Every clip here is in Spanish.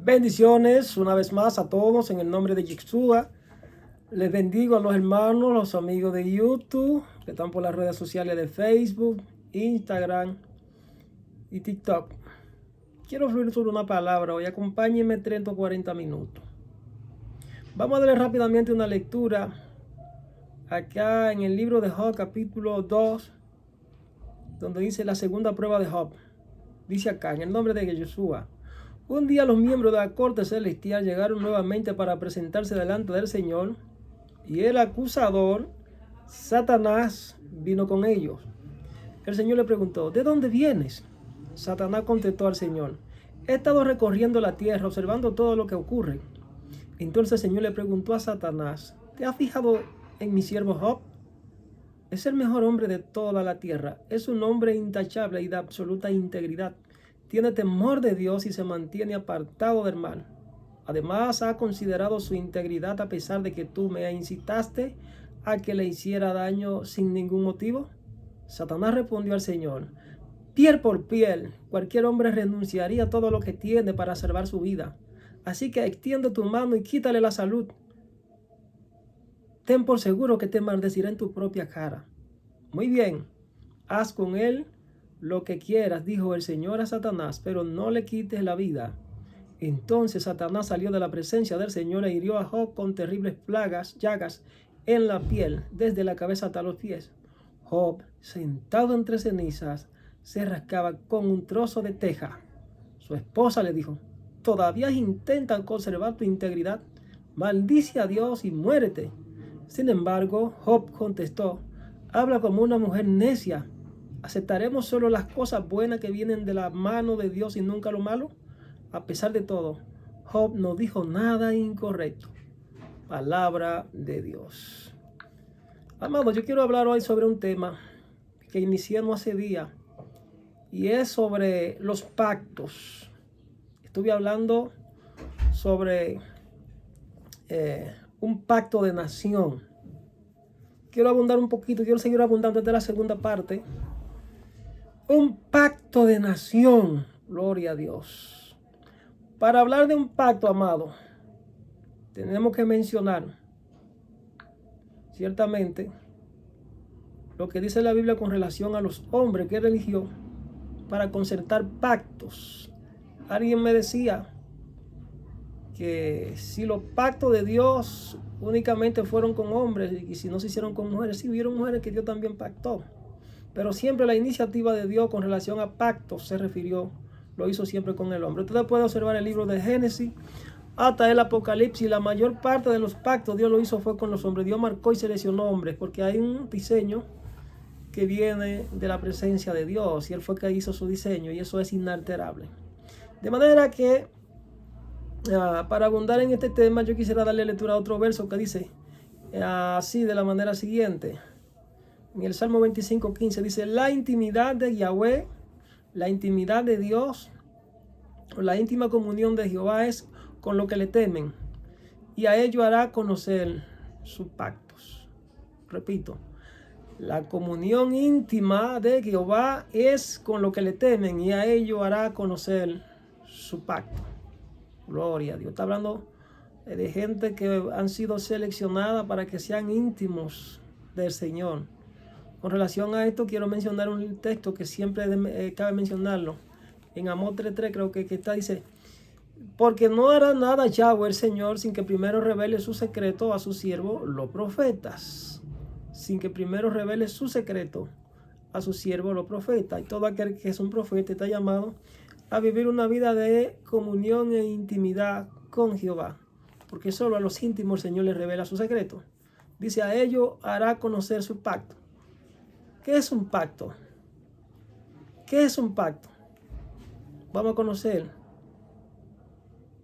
Bendiciones una vez más a todos en el nombre de Yeshua. Les bendigo a los hermanos, los amigos de YouTube que están por las redes sociales de Facebook, Instagram y TikTok. Quiero fluir sobre una palabra hoy. Acompáñenme 30 o 40 minutos. Vamos a darle rápidamente una lectura acá en el libro de Job, capítulo 2, donde dice la segunda prueba de Job. Dice acá, en el nombre de Yeshua. Un día los miembros de la corte celestial llegaron nuevamente para presentarse delante del Señor, y el acusador, Satanás, vino con ellos. El Señor le preguntó, ¿de dónde vienes? Satanás contestó al Señor, he estado recorriendo la tierra, observando todo lo que ocurre. Entonces el Señor le preguntó a Satanás, ¿te has fijado en mi siervo Job? Es el mejor hombre de toda la tierra, es un hombre intachable y de absoluta integridad. Tiene temor de Dios y se mantiene apartado del mal. Además, ha considerado su integridad a pesar de que tú me incitaste a que le hiciera daño sin ningún motivo. Satanás respondió al Señor, piel por piel, cualquier hombre renunciaría a todo lo que tiene para salvar su vida. Así que extiende tu mano y quítale la salud. Ten por seguro que te maldecirá en tu propia cara. Muy bien, haz con él lo que quieras, dijo el Señor a Satanás, pero no le quites la vida. Entonces Satanás salió de la presencia del Señor e hirió a Job con terribles llagas en la piel, desde la cabeza hasta los pies. Job, sentado entre cenizas, se rascaba con un trozo de teja. Su esposa le dijo, ¿todavía intentas conservar tu integridad? Maldice a Dios y muérete. Sin embargo, Job contestó, habla como una mujer necia. ¿Aceptaremos solo las cosas buenas que vienen de la mano de Dios y nunca lo malo? A pesar de todo, Job no dijo nada incorrecto. Palabra de Dios. Amados, yo quiero hablar hoy sobre un tema que iniciamos hace días y es sobre los pactos. Estuve hablando sobre un pacto de nación. Quiero abundar un poquito, quiero seguir abundando desde la segunda parte. Un pacto de nación, gloria a Dios. Para hablar de un pacto, amado, tenemos que mencionar ciertamente lo que dice la Biblia con relación a los hombres que él eligió para concertar pactos. Alguien me decía que si los pactos de Dios únicamente fueron con hombres y si no se hicieron con mujeres, sí hubieron mujeres que Dios también pactó. Pero siempre la iniciativa de Dios con relación a pactos lo hizo siempre con el hombre. Ustedes pueden observar el libro de Génesis hasta el Apocalipsis. La mayor parte de los pactos Dios lo hizo fue con los hombres. Dios marcó y seleccionó hombres porque hay un diseño que viene de la presencia de Dios y Él fue que hizo su diseño y eso es inalterable. De manera que para abundar en este tema yo quisiera darle lectura a otro verso que dice así de la manera siguiente. En el Salmo 25:15 dice, la intimidad de Yahweh, la intimidad de Dios, o la íntima comunión de Jehová es con lo que le temen, y a ello hará conocer sus pactos. Repito, la comunión íntima de Jehová es con lo que le temen, y a ello hará conocer su pacto. Gloria a Dios. Está hablando de gente que han sido seleccionadas para que sean íntimos del Señor. Con relación a esto, quiero mencionar un texto que siempre cabe mencionarlo. En Amós 3:3 creo que está, dice, porque no hará nada Yahweh el Señor sin que primero revele su secreto a sus siervos, los profetas. Sin que primero revele su secreto a sus siervos, los profetas. Y todo aquel que es un profeta está llamado a vivir una vida de comunión e intimidad con Jehová. Porque solo a los íntimos el Señor les revela su secreto. Dice, a ello hará conocer su pacto. ¿Qué es un pacto? ¿Qué es un pacto? Vamos a conocer.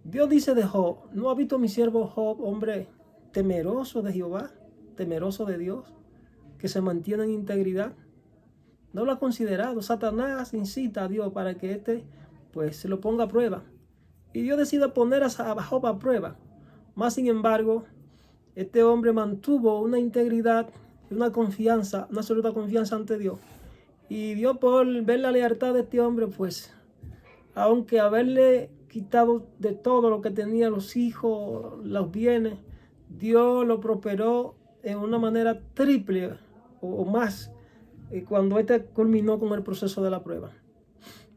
Dios dice de Job, ¿no ha visto mi siervo Job, hombre temeroso de Jehová, temeroso de Dios, que se mantiene en integridad? No lo ha considerado. Satanás incita a Dios para que pues se lo ponga a prueba. Y Dios decide poner a Job a prueba. Más sin embargo, este hombre mantuvo una integridad, una confianza, una absoluta confianza ante Dios. Y Dios, por ver la lealtad de este hombre, pues, aunque haberle quitado de todo lo que tenía, los hijos, los bienes. Dios lo prosperó en una manera triple o más cuando culminó con el proceso de la prueba.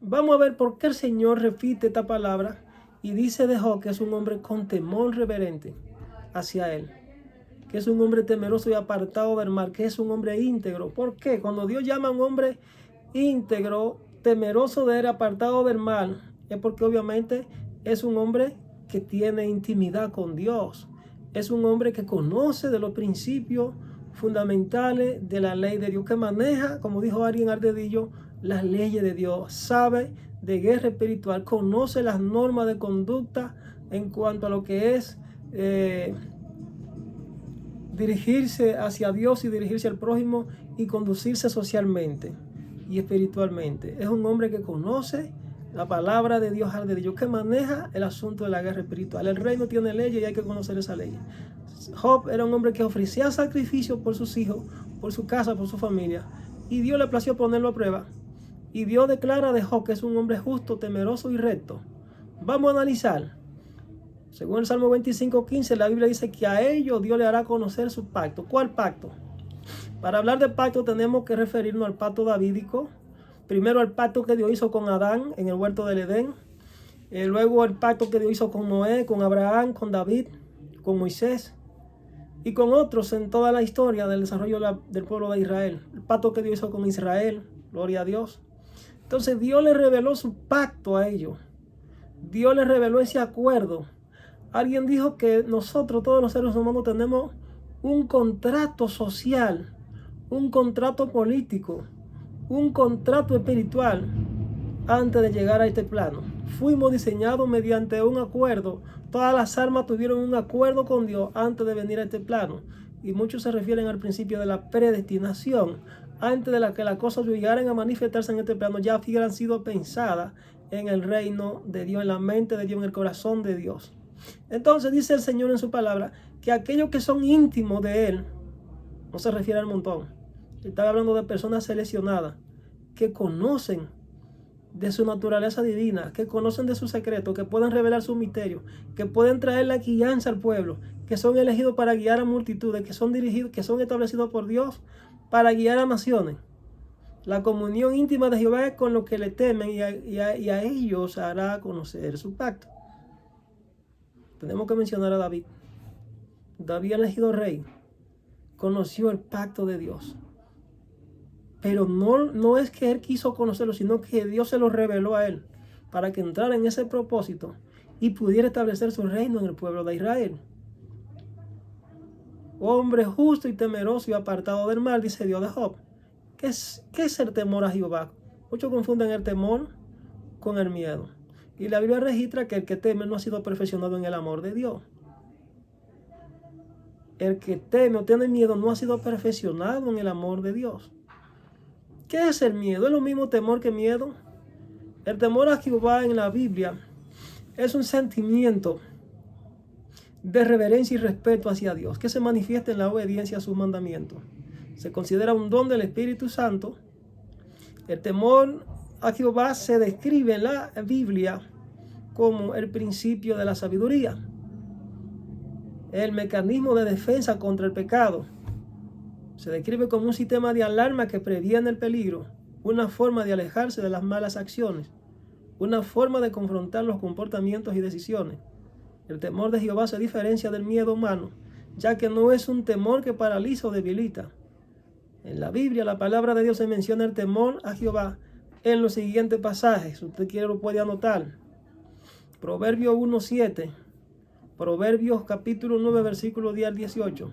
Vamos a ver por qué el Señor repite esta palabra y dice de Job que es un hombre con temor reverente hacia él, que es un hombre temeroso y apartado del mal, que es un hombre íntegro. ¿Por qué? Cuando Dios llama a un hombre íntegro, temeroso de él, apartado del mal, es porque obviamente es un hombre que tiene intimidad con Dios. Es un hombre que conoce de los principios fundamentales de la ley de Dios, que maneja, como dijo Ariel Ardedillo, las leyes de Dios, sabe de guerra espiritual, conoce las normas de conducta en cuanto a lo que es dirigirse hacia Dios y dirigirse al prójimo y conducirse socialmente y espiritualmente. Es un hombre que conoce la palabra de Dios, que maneja el asunto de la guerra espiritual. El reino tiene leyes y hay que conocer esa ley. Job era un hombre que ofrecía sacrificio por sus hijos, por su casa, por su familia, y Dios le plació ponerlo a prueba. Y Dios declara de Job que es un hombre justo, temeroso y recto. Vamos a analizar. Según el Salmo 25:15, la Biblia dice que a ellos Dios le hará conocer su pacto. ¿Cuál pacto? Para hablar de pacto tenemos que referirnos al pacto davídico. Primero el pacto que Dios hizo con Adán en el huerto del Edén. Luego el pacto que Dios hizo con Noé, con Abraham, con David, con Moisés y con otros en toda la historia del desarrollo del pueblo de Israel. El pacto que Dios hizo con Israel, gloria a Dios. Entonces Dios le reveló su pacto a ellos. Dios le reveló ese acuerdo. Alguien dijo que nosotros, todos los seres humanos, tenemos un contrato social, un contrato político, un contrato espiritual antes de llegar a este plano. Fuimos diseñados mediante un acuerdo. Todas las almas tuvieron un acuerdo con Dios antes de venir a este plano. Y muchos se refieren al principio de la predestinación. Antes de que las cosas llegaran a manifestarse en este plano, ya hubieran sido pensadas en el reino de Dios, en la mente de Dios, en el corazón de Dios. Entonces dice el Señor en su palabra que aquellos que son íntimos de Él, no se refiere al montón, está hablando de personas seleccionadas que conocen de su naturaleza divina, que conocen de sus secretos, que pueden revelar sus misterios, que pueden traer la guianza al pueblo, que son elegidos para guiar a multitudes, que son dirigidos, que son establecidos por Dios para guiar a naciones. La comunión íntima de Jehová es con los que le temen y a ellos hará conocer su pacto. Tenemos que mencionar a David. David, elegido rey, conoció el pacto de Dios. Pero no es que él quiso conocerlo, sino que Dios se lo reveló a él para que entrara en ese propósito y pudiera establecer su reino en el pueblo de Israel. Hombre justo y temeroso y apartado del mal, dice Dios de Job. ¿Qué es el temor a Jehová? Muchos confunden el temor con el miedo. Y la Biblia registra que el que teme no ha sido perfeccionado en el amor de Dios. El que teme o tiene miedo no ha sido perfeccionado en el amor de Dios. ¿Qué es el miedo? ¿Es lo mismo temor que miedo? El temor a Jehová en la Biblia es un sentimiento de reverencia y respeto hacia Dios que se manifiesta en la obediencia a sus mandamientos. Se considera un don del Espíritu Santo. El temor a Jehová se describe en la Biblia como el principio de la sabiduría, el mecanismo de defensa contra el pecado. Se describe como un sistema de alarma que previene el peligro, una forma de alejarse de las malas acciones, una forma de confrontar los comportamientos y decisiones. El temor de Jehová se diferencia del miedo humano, ya que no es un temor que paraliza o debilita. En la Biblia, la palabra de Dios se menciona el temor a Jehová en los siguientes pasajes. Si usted quiere lo puede anotar. Proverbios 1:7, Proverbios capítulo 9, versículo 10 al 18.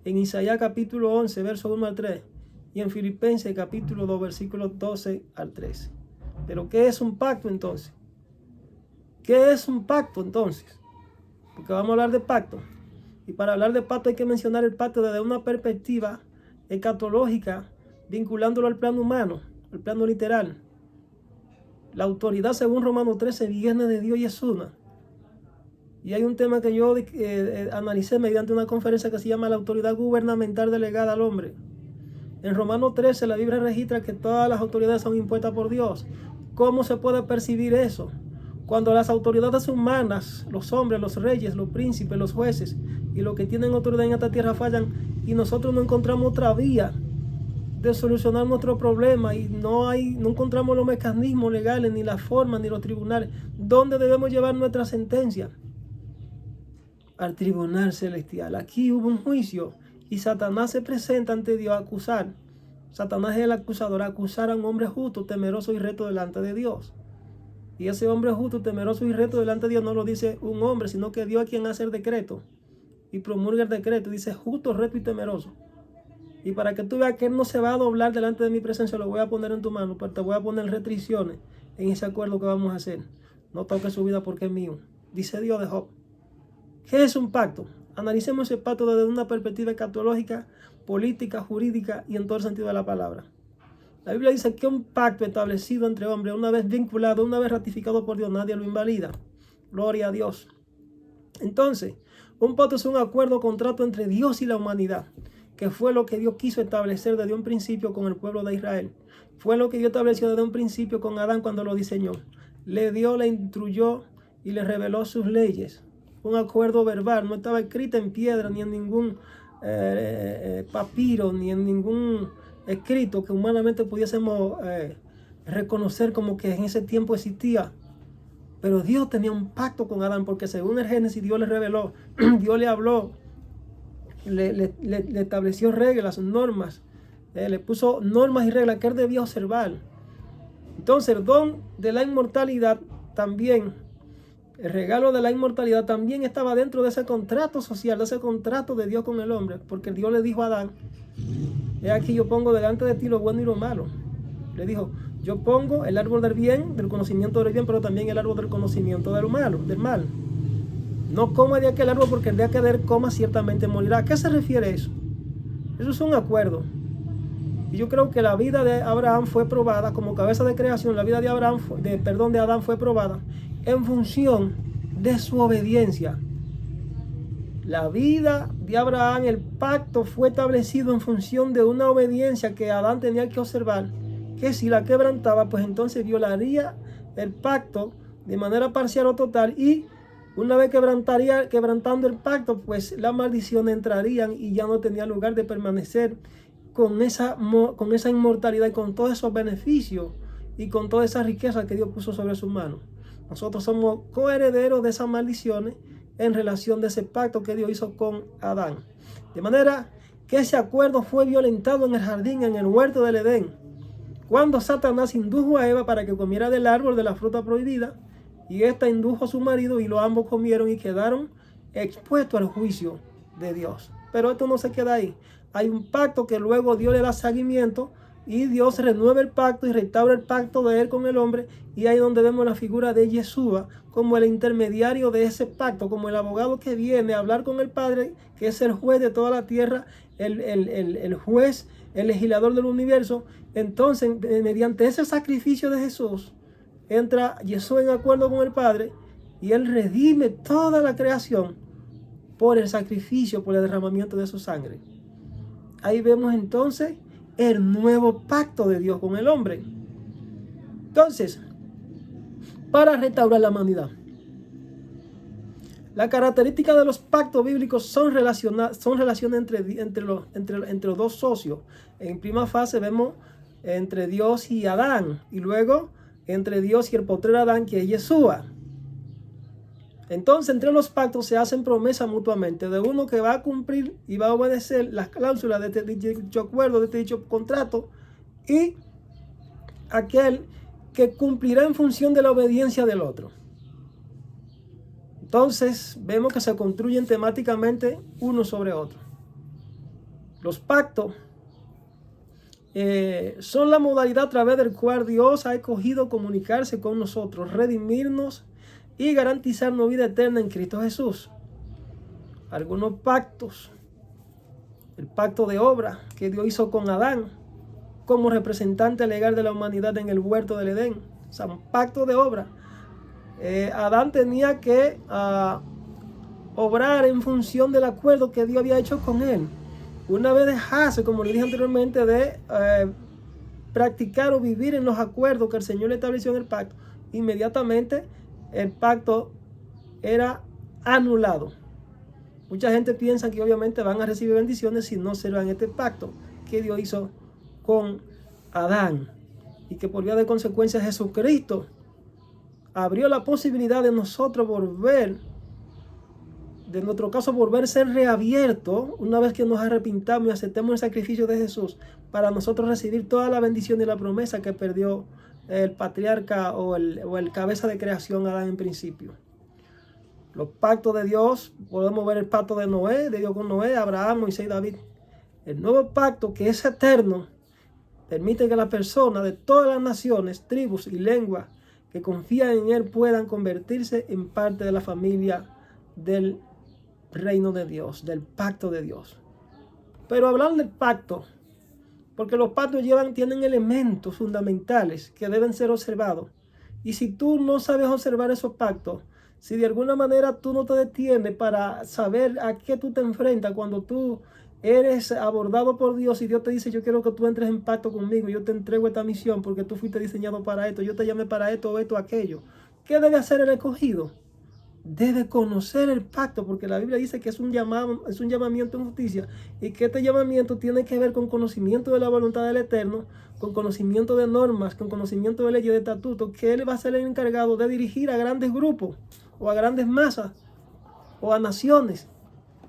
En Isaías capítulo 11, verso 1 al 3. Y en Filipenses capítulo 2, versículos 12 al 13. Pero ¿qué es un pacto entonces? ¿Qué es un pacto entonces? Porque vamos a hablar de pacto. Y para hablar de pacto hay que mencionar el pacto desde una perspectiva escatológica, vinculándolo al plano humano, al plano literal. La autoridad, según Romanos 13, viene de Dios y es una. Y hay un tema que yo analicé mediante una conferencia que se llama la autoridad gubernamental delegada al hombre. En Romanos 13 la Biblia registra que todas las autoridades son impuestas por Dios. ¿Cómo se puede percibir eso? Cuando las autoridades humanas, los hombres, los reyes, los príncipes, los jueces y los que tienen autoridad en esta tierra fallan y nosotros no encontramos otra vía de solucionar nuestro problema y no encontramos los mecanismos legales, ni las formas, ni los tribunales, ¿dónde debemos llevar nuestra sentencia? Al tribunal celestial. Aquí hubo un juicio y Satanás se presenta ante Dios a acusar. Satanás es el acusador, a acusar a un hombre justo, temeroso y recto delante de Dios. Y ese hombre justo, temeroso y recto delante de Dios no lo dice un hombre, sino que Dios es quien hace el decreto y promulga el decreto. Dice justo, recto y temeroso. Y para que tú veas que Él no se va a doblar delante de mi presencia, lo voy a poner en tu mano, pero te voy a poner restricciones en ese acuerdo que vamos a hacer. No toques su vida porque es mío. Dice Dios de Job. ¿Qué es un pacto? Analicemos ese pacto desde una perspectiva escatológica, política, jurídica y en todo el sentido de la palabra. La Biblia dice que un pacto establecido entre hombres, una vez vinculado, una vez ratificado por Dios, nadie lo invalida. Gloria a Dios. Entonces, un pacto es un acuerdo, contrato entre Dios y la humanidad, que fue lo que Dios quiso establecer desde un principio con el pueblo de Israel. Fue lo que Dios estableció desde un principio con Adán cuando lo diseñó. Le dio, le instruyó y le reveló sus leyes. Un acuerdo verbal, no estaba escrito en piedra, ni en ningún papiro, ni en ningún escrito que humanamente pudiésemos reconocer como que en ese tiempo existía. Pero Dios tenía un pacto con Adán, porque según el Génesis Dios le reveló, Dios le habló, le estableció reglas, normas, le puso normas y reglas que él debía observar. Entonces el don de la inmortalidad también, el regalo de la inmortalidad también estaba dentro de ese contrato social, de ese contrato de Dios con el hombre, porque Dios le dijo a Adán: he aquí yo pongo delante de ti lo bueno y lo malo. Le dijo: yo pongo el árbol del bien, del conocimiento del bien, pero también el árbol del conocimiento del malo, del mal. No coma de aquel árbol, porque el día que de él coma ciertamente morirá. ¿A qué se refiere eso? Eso es un acuerdo. Y yo creo que la vida de Abraham fue probada como cabeza de creación. La vida de Adán fue probada en función de su obediencia. La vida de Abraham, el pacto fue establecido en función de una obediencia que Adán tenía que observar, que si la quebrantaba, pues entonces violaría el pacto de manera parcial o total, y una vez quebrantando el pacto, pues las maldiciones entrarían y ya no tenía lugar de permanecer con esa inmortalidad y con todos esos beneficios y con toda esa riqueza que Dios puso sobre sus manos. Nosotros somos coherederos de esas maldiciones en relación de ese pacto que Dios hizo con Adán. De manera que ese acuerdo fue violentado en el jardín, en el huerto del Edén, cuando Satanás indujo a Eva para que comiera del árbol de la fruta prohibida, y ésta indujo a su marido y los ambos comieron y quedaron expuestos al juicio de Dios. Pero esto no se queda ahí. Hay un pacto que luego Dios le da seguimiento, y Dios renueva el pacto y restaura el pacto de él con el hombre, y ahí es donde vemos la figura de Yeshua como el intermediario de ese pacto, como el abogado que viene a hablar con el Padre, que es el juez de toda la tierra, el juez, el legislador del universo. Entonces, mediante ese sacrificio de Jesús, entra Yeshua en acuerdo con el Padre, y él redime toda la creación por el sacrificio, por el derramamiento de su sangre. Ahí vemos entonces el nuevo pacto de Dios con el hombre. Entonces, para restaurar la humanidad, la característica de los pactos bíblicos son relaciones entre los dos socios. En primera fase vemos entre Dios y Adán, y luego entre Dios y el postrer Adán, que es Yeshua. Entonces, entre los pactos se hacen promesas mutuamente de uno que va a cumplir y va a obedecer las cláusulas de este dicho acuerdo, de este dicho contrato, y aquel que cumplirá en función de la obediencia del otro. Entonces, vemos que se construyen temáticamente uno sobre otro. Los pactos son la modalidad a través del cual Dios ha escogido comunicarse con nosotros, redimirnos y garantizarnos vida eterna en Cristo Jesús. Algunos pactos: el pacto de obra que Dios hizo con Adán como representante legal de la humanidad en el huerto del Edén. O sea, un pacto de obra. Adán tenía que obrar en función del acuerdo que Dios había hecho con él. Una vez dejase, como le dije anteriormente, de practicar o vivir en los acuerdos que el Señor le estableció en el pacto, inmediatamente el pacto era anulado. Mucha gente piensa que obviamente van a recibir bendiciones si no serán este pacto que Dios hizo con Adán, y que por vía de consecuencia Jesucristo abrió la posibilidad de nosotros volver, de nuestro caso volver a ser reabierto una vez que nos arrepintamos y aceptemos el sacrificio de Jesús, para nosotros recibir toda la bendición y la promesa que perdió el patriarca o el cabeza de creación Adán en principio. Los pactos de Dios, podemos ver el pacto de Noé, de Dios con Noé, Abraham, Moisés y David. El nuevo pacto, que es eterno, permite que las personas de todas las naciones, tribus y lenguas que confían en Él puedan convertirse en parte de la familia del reino de Dios, del pacto de Dios. Pero hablar del pacto, porque los pactos tienen elementos fundamentales que deben ser observados. Y si tú no sabes observar esos pactos, si de alguna manera tú no te detienes para saber a qué tú te enfrentas cuando tú eres abordado por Dios y Dios te dice: yo quiero que tú entres en pacto conmigo, yo te entrego esta misión porque tú fuiste diseñado para esto, yo te llamé para esto, esto, aquello. ¿Qué debe hacer el escogido? Debe conocer el pacto, porque la Biblia dice que es un llamamiento en justicia, y que este llamamiento tiene que ver con conocimiento de la voluntad del Eterno, con conocimiento de normas, con conocimiento de leyes, de estatutos, que Él va a ser el encargado de dirigir a grandes grupos, o a grandes masas, o a naciones,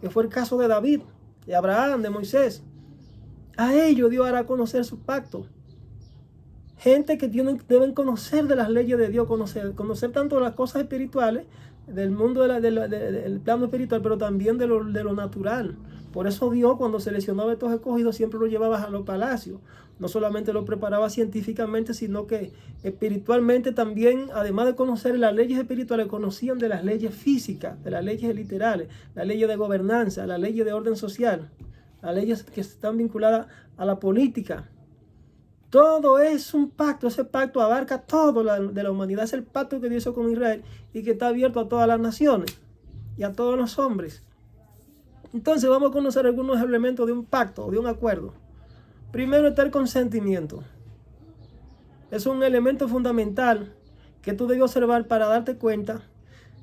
que fue el caso de David, de Abraham, de Moisés. A ellos Dios hará conocer su pacto. Gente que deben conocer de las leyes de Dios, conocer tanto las cosas espirituales, del mundo del plano espiritual, pero también de lo natural. Por eso Dios, cuando seleccionaba a estos escogidos, siempre los llevaba a los palacios. No solamente los preparaba científicamente, sino que espiritualmente también, además de conocer las leyes espirituales, conocían de las leyes físicas, de las leyes literales, las leyes de gobernanza, las leyes de orden social, las leyes que están vinculadas a la política. Todo es un pacto. Ese pacto abarca todo de la humanidad. Es el pacto que Dios hizo con Israel y que está abierto a todas las naciones y a todos los hombres. Entonces vamos a conocer algunos elementos de un pacto, de un acuerdo. Primero está el consentimiento. Es un elemento fundamental que tú debes observar para darte cuenta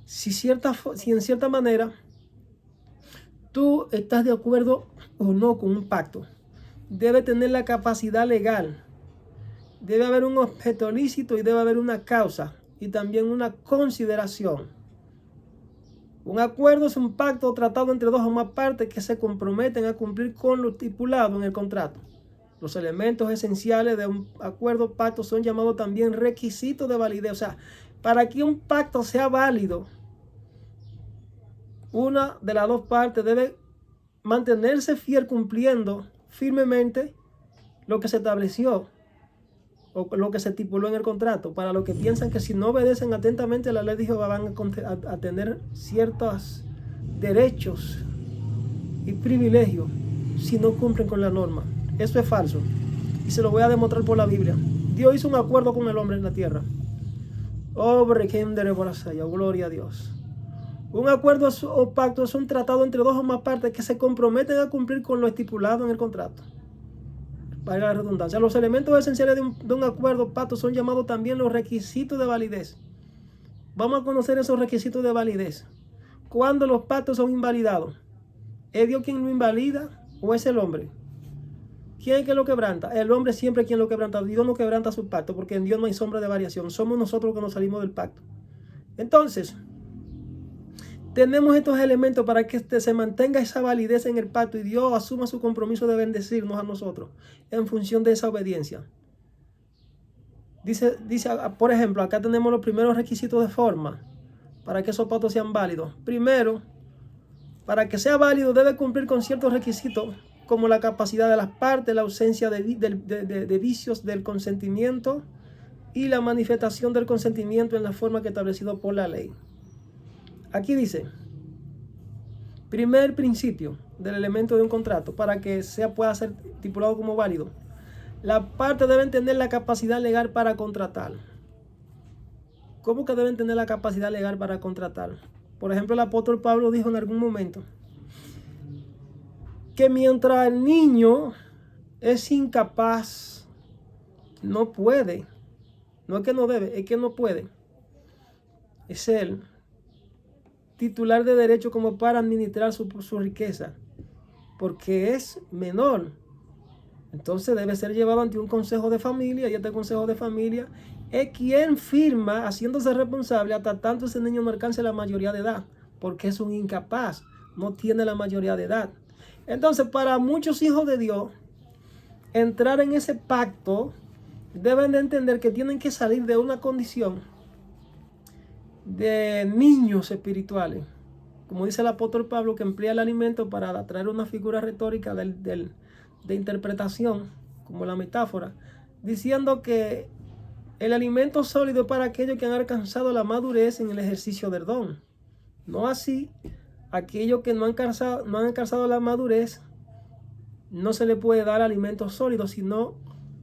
si en cierta manera tú estás de acuerdo o no con un pacto. Debe tener la capacidad legal. Debe haber un objeto lícito y debe haber una causa y también una consideración. Un acuerdo es un pacto o tratado entre dos o más partes que se comprometen a cumplir con lo estipulado en el contrato. Los elementos esenciales de un acuerdo o pacto son llamados también requisitos de validez. O sea, para que un pacto sea válido, una de las dos partes debe mantenerse fiel, cumpliendo firmemente lo que se estableció o lo que se estipuló en el contrato. Para los que piensan que si no obedecen atentamente a la ley de Jehová van a tener ciertos derechos y privilegios si no cumplen con la norma. Eso es falso y se lo voy a demostrar por la Biblia. Dios hizo un acuerdo con el hombre en la tierra. Gloria a Dios. Un acuerdo o pacto es un tratado entre dos o más partes que se comprometen a cumplir con lo estipulado en el contrato. Para la redundancia, los elementos esenciales de un acuerdo o pacto son llamados también los requisitos de validez. Vamos a conocer esos requisitos de validez. ¿Cuándo los pactos son invalidados? ¿Es Dios quien lo invalida o es el hombre? ¿Quién es que lo quebranta? El hombre siempre es quien lo quebranta. Dios no quebranta su pacto porque en Dios no hay sombra de variación. Somos nosotros que nos salimos del pacto. Entonces, tenemos estos elementos para que se mantenga esa validez en el pacto y Dios asuma su compromiso de bendecirnos a nosotros en función de esa obediencia. Dice, por ejemplo, acá tenemos los primeros requisitos de forma para que esos pactos sean válidos. Primero, para que sea válido debe cumplir con ciertos requisitos como la capacidad de las partes, la ausencia de vicios del consentimiento y la manifestación del consentimiento en la forma que establecido por la ley. Aquí dice, primer principio del elemento de un contrato para que pueda ser estipulado como válido. Las partes deben tener la capacidad legal para contratar. ¿Cómo que deben tener la capacidad legal para contratar? Por ejemplo, el apóstol Pablo dijo en algún momento que mientras el niño es incapaz, no puede. No es que no debe, es que no puede. es él titular de derecho como para administrar su riqueza, porque es menor. Entonces debe ser llevado ante un consejo de familia, y este consejo de familia es quien firma haciéndose responsable hasta tanto ese niño no alcance la mayoría de edad, porque es un incapaz, no tiene la mayoría de edad. Entonces, para muchos hijos de Dios, entrar en ese pacto, deben de entender que tienen que salir de una condición de niños espirituales. Como dice el apóstol Pablo, que emplea el alimento para traer una figura retórica de interpretación, como la metáfora, diciendo que el alimento sólido es para aquellos que han alcanzado la madurez en el ejercicio del don. No así, aquellos que no han alcanzado la madurez, no se le puede dar alimento sólido, sino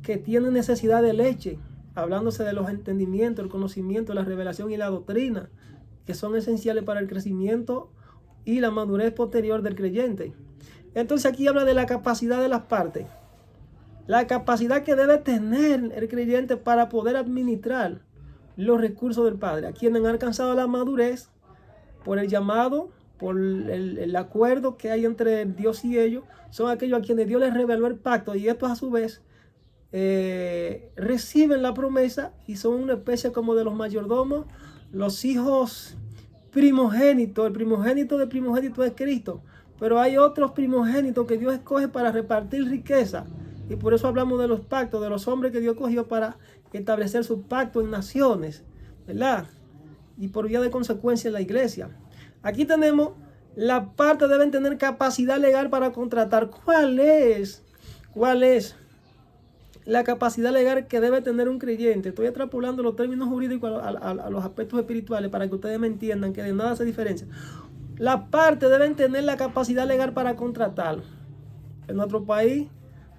que tienen necesidad de leche, hablándose de los entendimientos, el conocimiento, la revelación y la doctrina, que son esenciales para el crecimiento y la madurez posterior del creyente. Entonces aquí habla de la capacidad de las partes, la capacidad que debe tener el creyente para poder administrar los recursos del Padre, a quienes han alcanzado la madurez por el llamado, por el acuerdo que hay entre Dios y ellos. Son aquellos a quienes Dios les reveló el pacto, y estos a su vez reciben la promesa y son una especie como de los mayordomos, los hijos primogénitos. El primogénito de primogénito es Cristo, pero hay otros primogénitos que Dios escoge para repartir riqueza, y por eso hablamos de los pactos, de los hombres que Dios cogió para establecer su pacto en naciones, ¿verdad? Y por vía de consecuencia en la iglesia. Aquí tenemos, la parte deben tener capacidad legal para contratar. ¿Cuál es la capacidad legal que debe tener un creyente? Estoy extrapolando los términos jurídicos a los aspectos espirituales para que ustedes me entiendan que de nada se diferencia. La parte deben tener la capacidad legal para contratar. En nuestro país,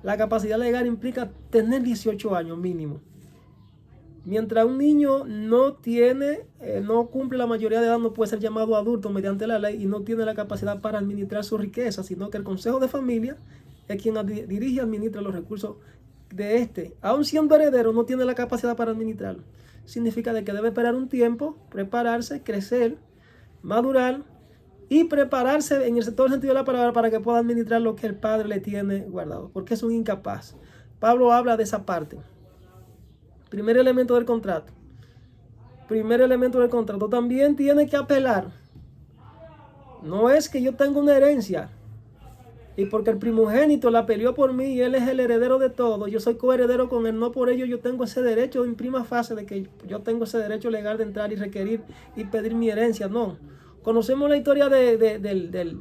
la capacidad legal implica tener 18 años mínimo. Mientras un niño no cumple la mayoría de edad, no puede ser llamado adulto mediante la ley y no tiene la capacidad para administrar su riqueza, sino que el consejo de familia es quien dirige y administra los recursos de este. Aun siendo heredero, no tiene la capacidad para administrarlo. Significa de que debe esperar un tiempo, prepararse, crecer, madurar y prepararse en todo el sentido de la palabra para que pueda administrar lo que el Padre le tiene guardado, porque es un incapaz. Pablo habla de esa parte. Primer elemento del contrato. También tiene que apelar. No es que yo tenga una herencia y porque el primogénito la peleó por mí y él es el heredero de todo, yo soy coheredero con él, no por ello yo tengo ese derecho en prima fase de que yo tengo ese derecho legal de entrar y requerir y pedir mi herencia. No. Conocemos la historia del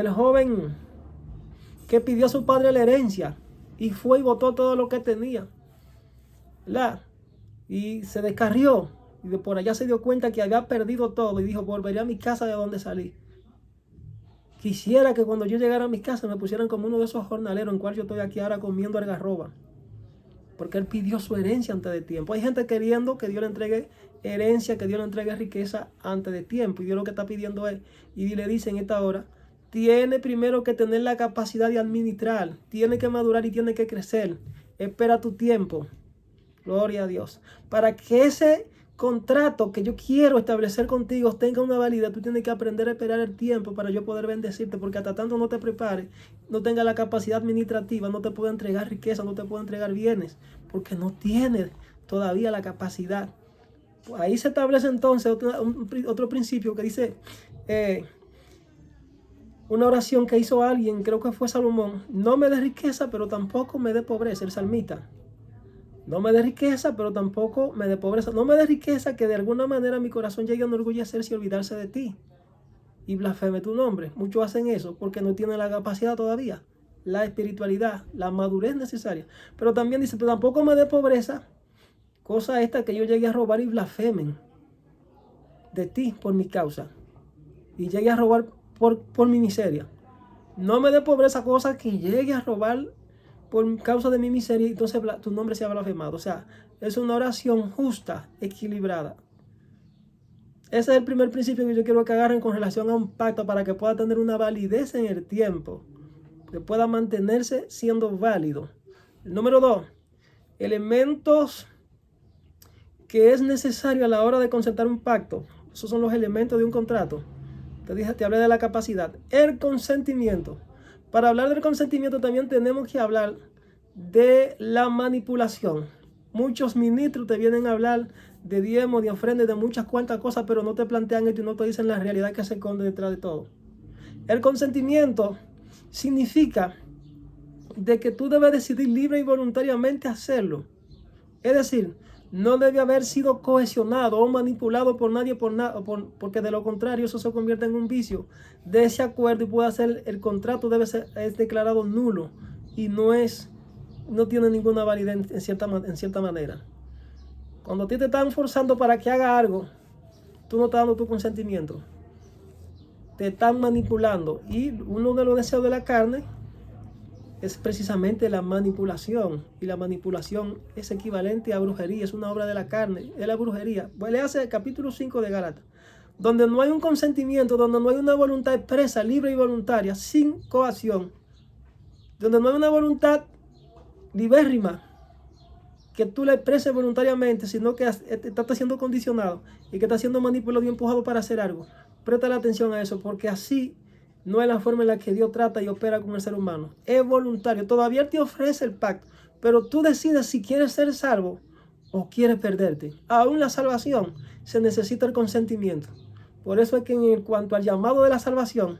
joven que pidió a su padre la herencia y fue y botó todo lo que tenía, ¿verdad? Y se descarrió, y de por allá se dio cuenta que había perdido todo y dijo: volveré a mi casa de donde salí. Quisiera que cuando yo llegara a mi casa me pusieran como uno de esos jornaleros en cual yo estoy aquí ahora comiendo algarroba, porque él pidió su herencia antes de tiempo. Hay gente queriendo que Dios le entregue herencia, que Dios le entregue riqueza antes de tiempo, y Dios lo que está pidiendo es, y le dice en esta hora, tiene primero que tener la capacidad de administrar, tiene que madurar y tiene que crecer. Espera tu tiempo. Gloria a Dios. Para que ese contrato que yo quiero establecer contigo tenga una validez, tú tienes que aprender a esperar el tiempo para yo poder bendecirte, porque hasta tanto no te prepares, no tenga la capacidad administrativa, no te puedo entregar riqueza, no te puedo entregar bienes, porque no tienes todavía la capacidad. Pues ahí se establece entonces otro principio que dice, una oración que hizo alguien, creo que fue Salomón: no me dé riqueza, pero tampoco me dé pobreza. El salmista. No me dé riqueza, pero tampoco me dé pobreza. No me dé riqueza que de alguna manera mi corazón llegue a enorgullecerse y olvidarse de ti y blasfeme tu nombre. Muchos hacen eso porque no tienen la capacidad todavía, la espiritualidad, la madurez necesaria. Pero también dice: pero tampoco me dé pobreza, cosa esta que yo llegue a robar y blasfemen de ti por mi causa, y llegue a robar por mi miseria. No me dé pobreza, cosa que llegue a robar por causa de mi miseria, entonces tu nombre sea blasfemado. O sea, es una oración justa, equilibrada. Ese es el primer principio que yo quiero que agarren con relación a un pacto, para que pueda tener una validez en el tiempo, que pueda mantenerse siendo válido. El número 2, elementos que es necesario a la hora de concertar un pacto. Esos son los elementos de un contrato. Te hablé de la capacidad. El consentimiento. Para hablar del consentimiento también tenemos que hablar de la manipulación. Muchos ministros te vienen a hablar de diezmos, de ofrendas, de muchas cuantas cosas, pero no te plantean esto y no te dicen la realidad que se esconde detrás de todo. El consentimiento significa de que tú debes decidir libre y voluntariamente hacerlo. Es decir, no debe haber sido cohesionado o manipulado por nadie porque de lo contrario eso se convierte en un vicio de ese acuerdo y puede ser, el contrato es declarado nulo y no tiene ninguna validez en cierta manera. Cuando a ti te están forzando para que haga algo, tú no estás dando tu consentimiento. Te están manipulando y uno de los deseos de la carne es precisamente la manipulación, y la manipulación es equivalente a brujería, es una obra de la carne, es la brujería. Pues le hace el capítulo 5 de Gálatas, donde no hay un consentimiento, donde no hay una voluntad expresa, libre y voluntaria, sin coacción, donde no hay una voluntad libérrima que tú la expreses voluntariamente, sino que estás siendo condicionado y que estás siendo manipulado y empujado para hacer algo. Presta la atención a eso, porque así no es la forma en la que Dios trata y opera con el ser humano. Es voluntario. Todavía Él te ofrece el pacto, pero tú decides si quieres ser salvo o quieres perderte. Aún la salvación se necesita el consentimiento. Por eso es que en cuanto al llamado de la salvación,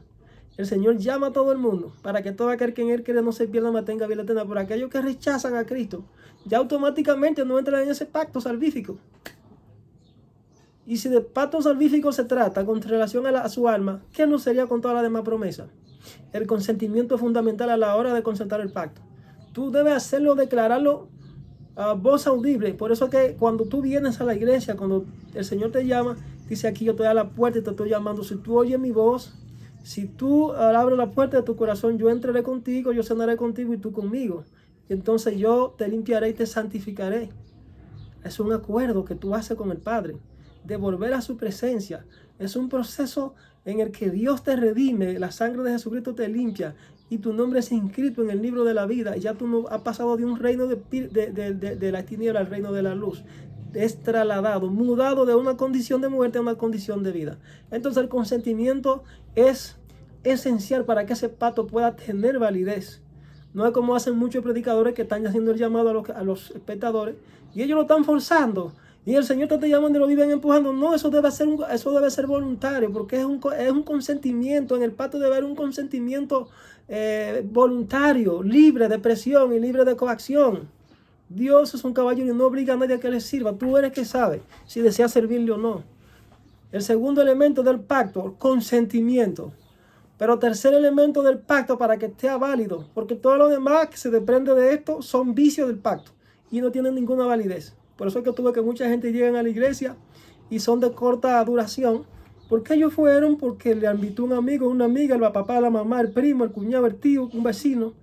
el Señor llama a todo el mundo para que todo aquel que en Él cree no se pierda, mas tenga vida eterna. Por aquellos que rechazan a Cristo, ya automáticamente no entran en ese pacto salvífico. Y si de pacto salvífico se trata con relación a su alma, ¿qué no sería con todas las demás promesas? El consentimiento es fundamental a la hora de concertar el pacto. Tú debes hacerlo, declararlo a voz audible. Por eso es que cuando tú vienes a la iglesia, cuando el Señor te llama, dice aquí: yo estoy a la puerta y te estoy llamando. Si tú oyes mi voz, si tú abres la puerta de tu corazón, yo entraré contigo, yo cenaré contigo y tú conmigo. Y entonces yo te limpiaré y te santificaré. Es un acuerdo que tú haces con el Padre, de volver a su presencia. Es un proceso en el que Dios te redime, la sangre de Jesucristo te limpia y tu nombre es inscrito en el libro de la vida. Y ya tú no has pasado de un reino de la tiniebla al reino de la luz. Es trasladado, mudado de una condición de muerte a una condición de vida. Entonces el consentimiento es esencial para que ese pacto pueda tener validez. No es como hacen muchos predicadores que están haciendo el llamado a los espectadores y ellos lo están forzando. Y el Señor te está llamando y lo viven empujando. No, eso debe ser voluntario, porque es un consentimiento. En el pacto debe haber un consentimiento voluntario, libre de presión y libre de coacción. Dios es un caballero y no obliga a nadie a que le sirva. Tú eres que sabe si desea servirle o no. El segundo elemento del pacto, consentimiento. Pero tercer elemento del pacto para que esté válido, porque todo lo demás que se desprende de esto son vicios del pacto y no tienen ninguna validez. Por eso es que tuve que mucha gente llegue a la iglesia y son de corta duración. ¿Por qué ellos fueron? Porque le invitó un amigo, una amiga, el papá, la mamá, el primo, el cuñado, el tío, un vecino.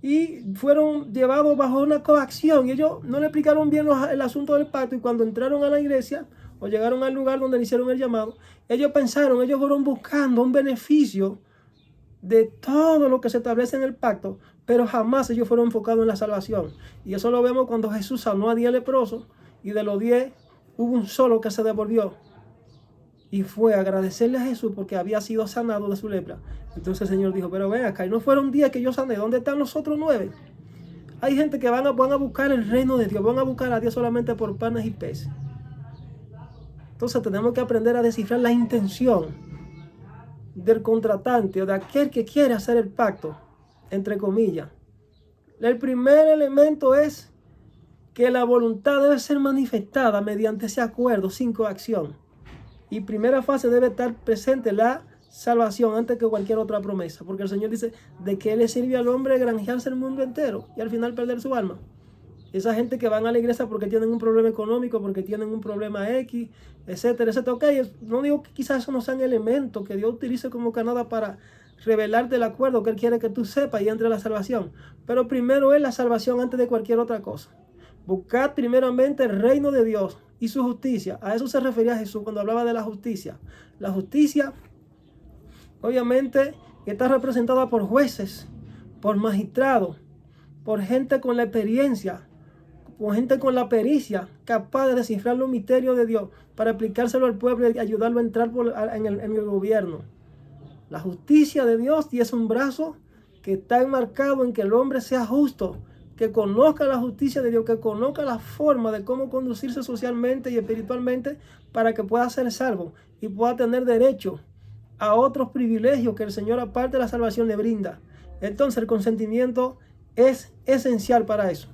Y fueron llevados bajo una coacción. Y ellos no le explicaron bien el asunto del pacto. Y cuando entraron a la iglesia o llegaron al lugar donde le hicieron el llamado, ellos fueron buscando un beneficio de todo lo que se establece en el pacto, pero jamás ellos fueron enfocados en la salvación. Y eso lo vemos cuando Jesús sanó a 10 leprosos y de los 10 hubo un solo que se devolvió y fue a agradecerle a Jesús porque había sido sanado de su lepra. Entonces el Señor dijo: pero ven acá, y no fueron 10 que yo sané, ¿dónde están los otros 9? Hay gente que van a buscar el reino de Dios, van a buscar a Dios solamente por panes y peces. Entonces tenemos que aprender a descifrar la intención del contratante o de aquel que quiere hacer el pacto, entre comillas. El primer elemento es que la voluntad debe ser manifestada mediante ese acuerdo sin coacción. Y primera fase debe estar presente la salvación antes que cualquier otra promesa, porque el Señor dice: de qué le sirve al hombre granjearse el mundo entero y al final perder su alma. Esa gente que van a la iglesia porque tienen un problema económico, porque tienen un problema X, etcétera, etcétera. Ok, no digo que quizás eso no sean elementos que Dios utilice como canada para revelarte el acuerdo que Él quiere que tú sepas y entre a la salvación. Pero primero es la salvación antes de cualquier otra cosa. Buscad primeramente el reino de Dios y su justicia. A eso se refería Jesús cuando hablaba de la justicia. La justicia, obviamente, está representada por jueces, por magistrados, por gente con la experiencia, gente con la pericia, capaz de descifrar los misterios de Dios para aplicárselo al pueblo y ayudarlo a entrar en el gobierno. La justicia de Dios es un brazo que está enmarcado en que el hombre sea justo, que conozca la justicia de Dios, que conozca la forma de cómo conducirse socialmente y espiritualmente para que pueda ser salvo y pueda tener derecho a otros privilegios que el Señor, aparte de la salvación, le brinda. Entonces el consentimiento es esencial para eso.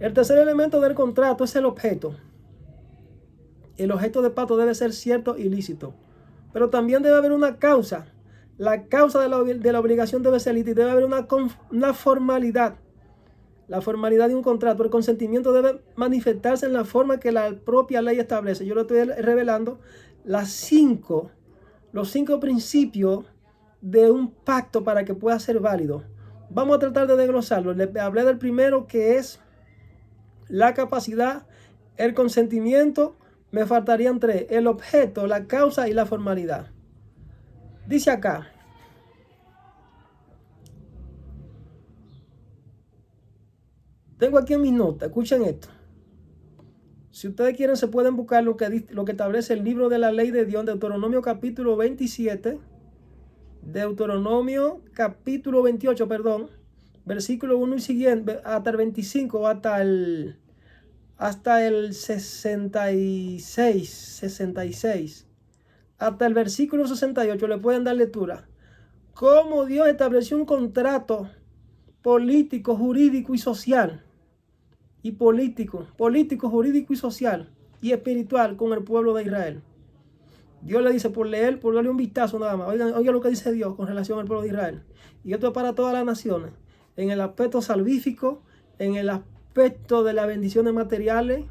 El tercer elemento del contrato es el objeto. El objeto de pacto debe ser cierto y lícito, pero también debe haber una causa. La causa de la obligación debe ser lícita y debe haber una formalidad. La formalidad de un contrato, el consentimiento debe manifestarse en la forma que la propia ley establece. Yo le estoy revelando los 5 principios de un pacto para que pueda ser válido. Vamos a tratar de desglosarlo. Le hablé del primero, que es la capacidad, el consentimiento. Me faltarían 3: el objeto, la causa y la formalidad. Dice acá: tengo aquí en mis notas, escuchen esto. Si ustedes quieren, se pueden buscar lo que establece el libro de la ley de Dios, Deuteronomio capítulo 27, Deuteronomio capítulo 28, perdón, versículo 1 y siguiente, hasta el 25, hasta el 66, hasta el versículo 68, le pueden dar lectura. Cómo Dios estableció un contrato político, jurídico y social, y político, jurídico y social y espiritual con el pueblo de Israel. Dios le dice, por darle un vistazo nada más, oigan lo que dice Dios con relación al pueblo de Israel. Y esto es para todas las naciones, en el aspecto salvífico, en el aspecto de las bendiciones materiales,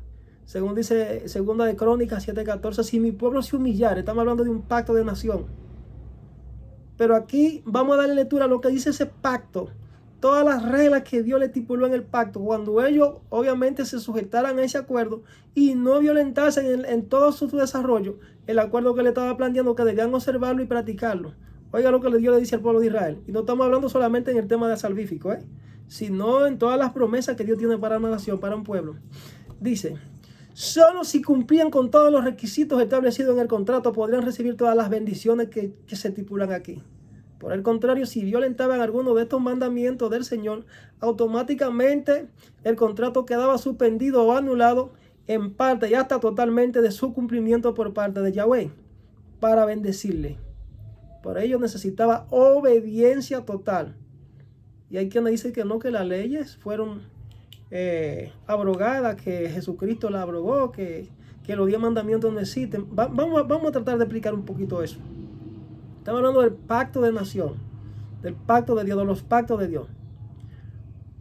según dice 2 de Crónicas 7:14, si mi pueblo se humillare. Estamos hablando de un pacto de nación. Pero aquí vamos a darle lectura a lo que dice ese pacto. Todas las reglas que Dios le estipuló en el pacto, cuando ellos obviamente se sujetaran a ese acuerdo y no violentasen en todo su desarrollo el acuerdo que le estaba planteando, que debían observarlo y practicarlo. Oiga lo que Dios le dice al pueblo de Israel. Y no estamos hablando solamente en el tema de salvífico, sino en todas las promesas que Dios tiene para una nación, para un pueblo. Dice: solo si cumplían con todos los requisitos establecidos en el contrato podrían recibir todas las bendiciones que se estipulan aquí. Por el contrario, si violentaban alguno de estos mandamientos del Señor, automáticamente el contrato quedaba suspendido o anulado en parte y hasta totalmente de su cumplimiento por parte de Yahweh para bendecirle. Por ello necesitaba obediencia total. Y hay quienes dicen que no, que las leyes fueron abrogadas, que Jesucristo la abrogó, que los 10 mandamientos no existen. Vamos a tratar de explicar un poquito eso. Estamos hablando del pacto de nación, del pacto de Dios, de los pactos de Dios.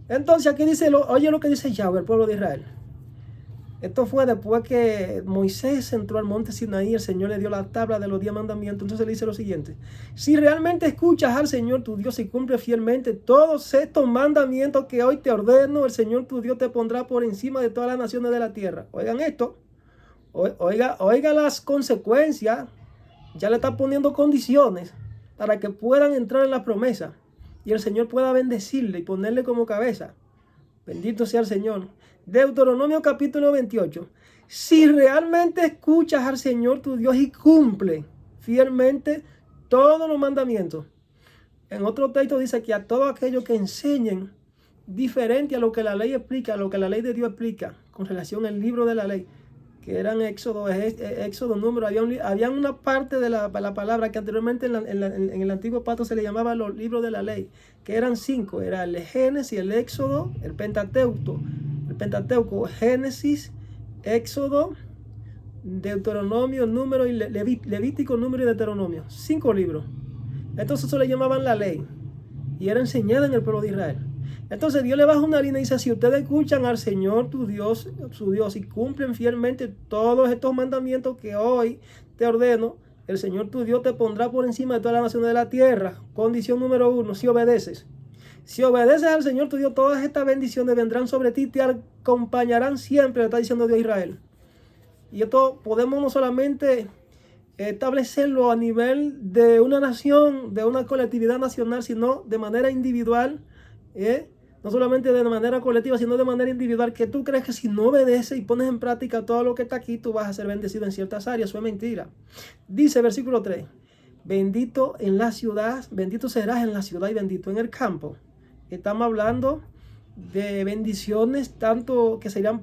Entonces aquí dice, oye lo que dice Yahweh, el pueblo de Israel. Esto fue después que Moisés entró al monte Sinaí, el Señor le dio la tabla de los 10 mandamientos. Entonces le dice lo siguiente: si realmente escuchas al Señor tu Dios y cumples fielmente todos estos mandamientos que hoy te ordeno, el Señor tu Dios te pondrá por encima de todas las naciones de la tierra. Oigan esto, oiga las consecuencias. Ya le está poniendo condiciones para que puedan entrar en la promesa y el Señor pueda bendecirle y ponerle como cabeza. Bendito sea el Señor. Deuteronomio capítulo 28. Si realmente escuchas al Señor tu Dios y cumple fielmente todos los mandamientos. En otro texto dice que a todos aquellos que enseñen diferente a lo que la ley explica, a lo que la ley de Dios explica con relación al libro de la ley, que eran Éxodo, Número, había una parte de la palabra que anteriormente en el antiguo pacto se le llamaba los libros de la ley, que eran 5, era el Génesis, el Éxodo, el Pentateuco, Génesis, Éxodo, Deuteronomio, Número y Levítico, Número y Deuteronomio, 5 libros. Entonces eso le llamaban la ley y era enseñada en el pueblo de Israel. Entonces Dios le baja una línea y dice: si ustedes escuchan al Señor tu Dios, su Dios, y cumplen fielmente todos estos mandamientos que hoy te ordeno, el Señor tu Dios te pondrá por encima de todas las naciones de la tierra. Condición número 1, si obedeces. Si obedeces al Señor tu Dios, todas estas bendiciones vendrán sobre ti y te acompañarán siempre, le está diciendo Dios a Israel. Y esto podemos no solamente establecerlo a nivel de una nación, de una colectividad nacional, sino de manera individual, No solamente de manera colectiva, sino de manera individual, que tú crees que si no obedeces y pones en práctica todo lo que está aquí, tú vas a ser bendecido en ciertas áreas. Eso es mentira. Dice versículo 3, bendito en la ciudad, bendito serás en la ciudad y bendito en el campo. Estamos hablando de bendiciones, tanto que serían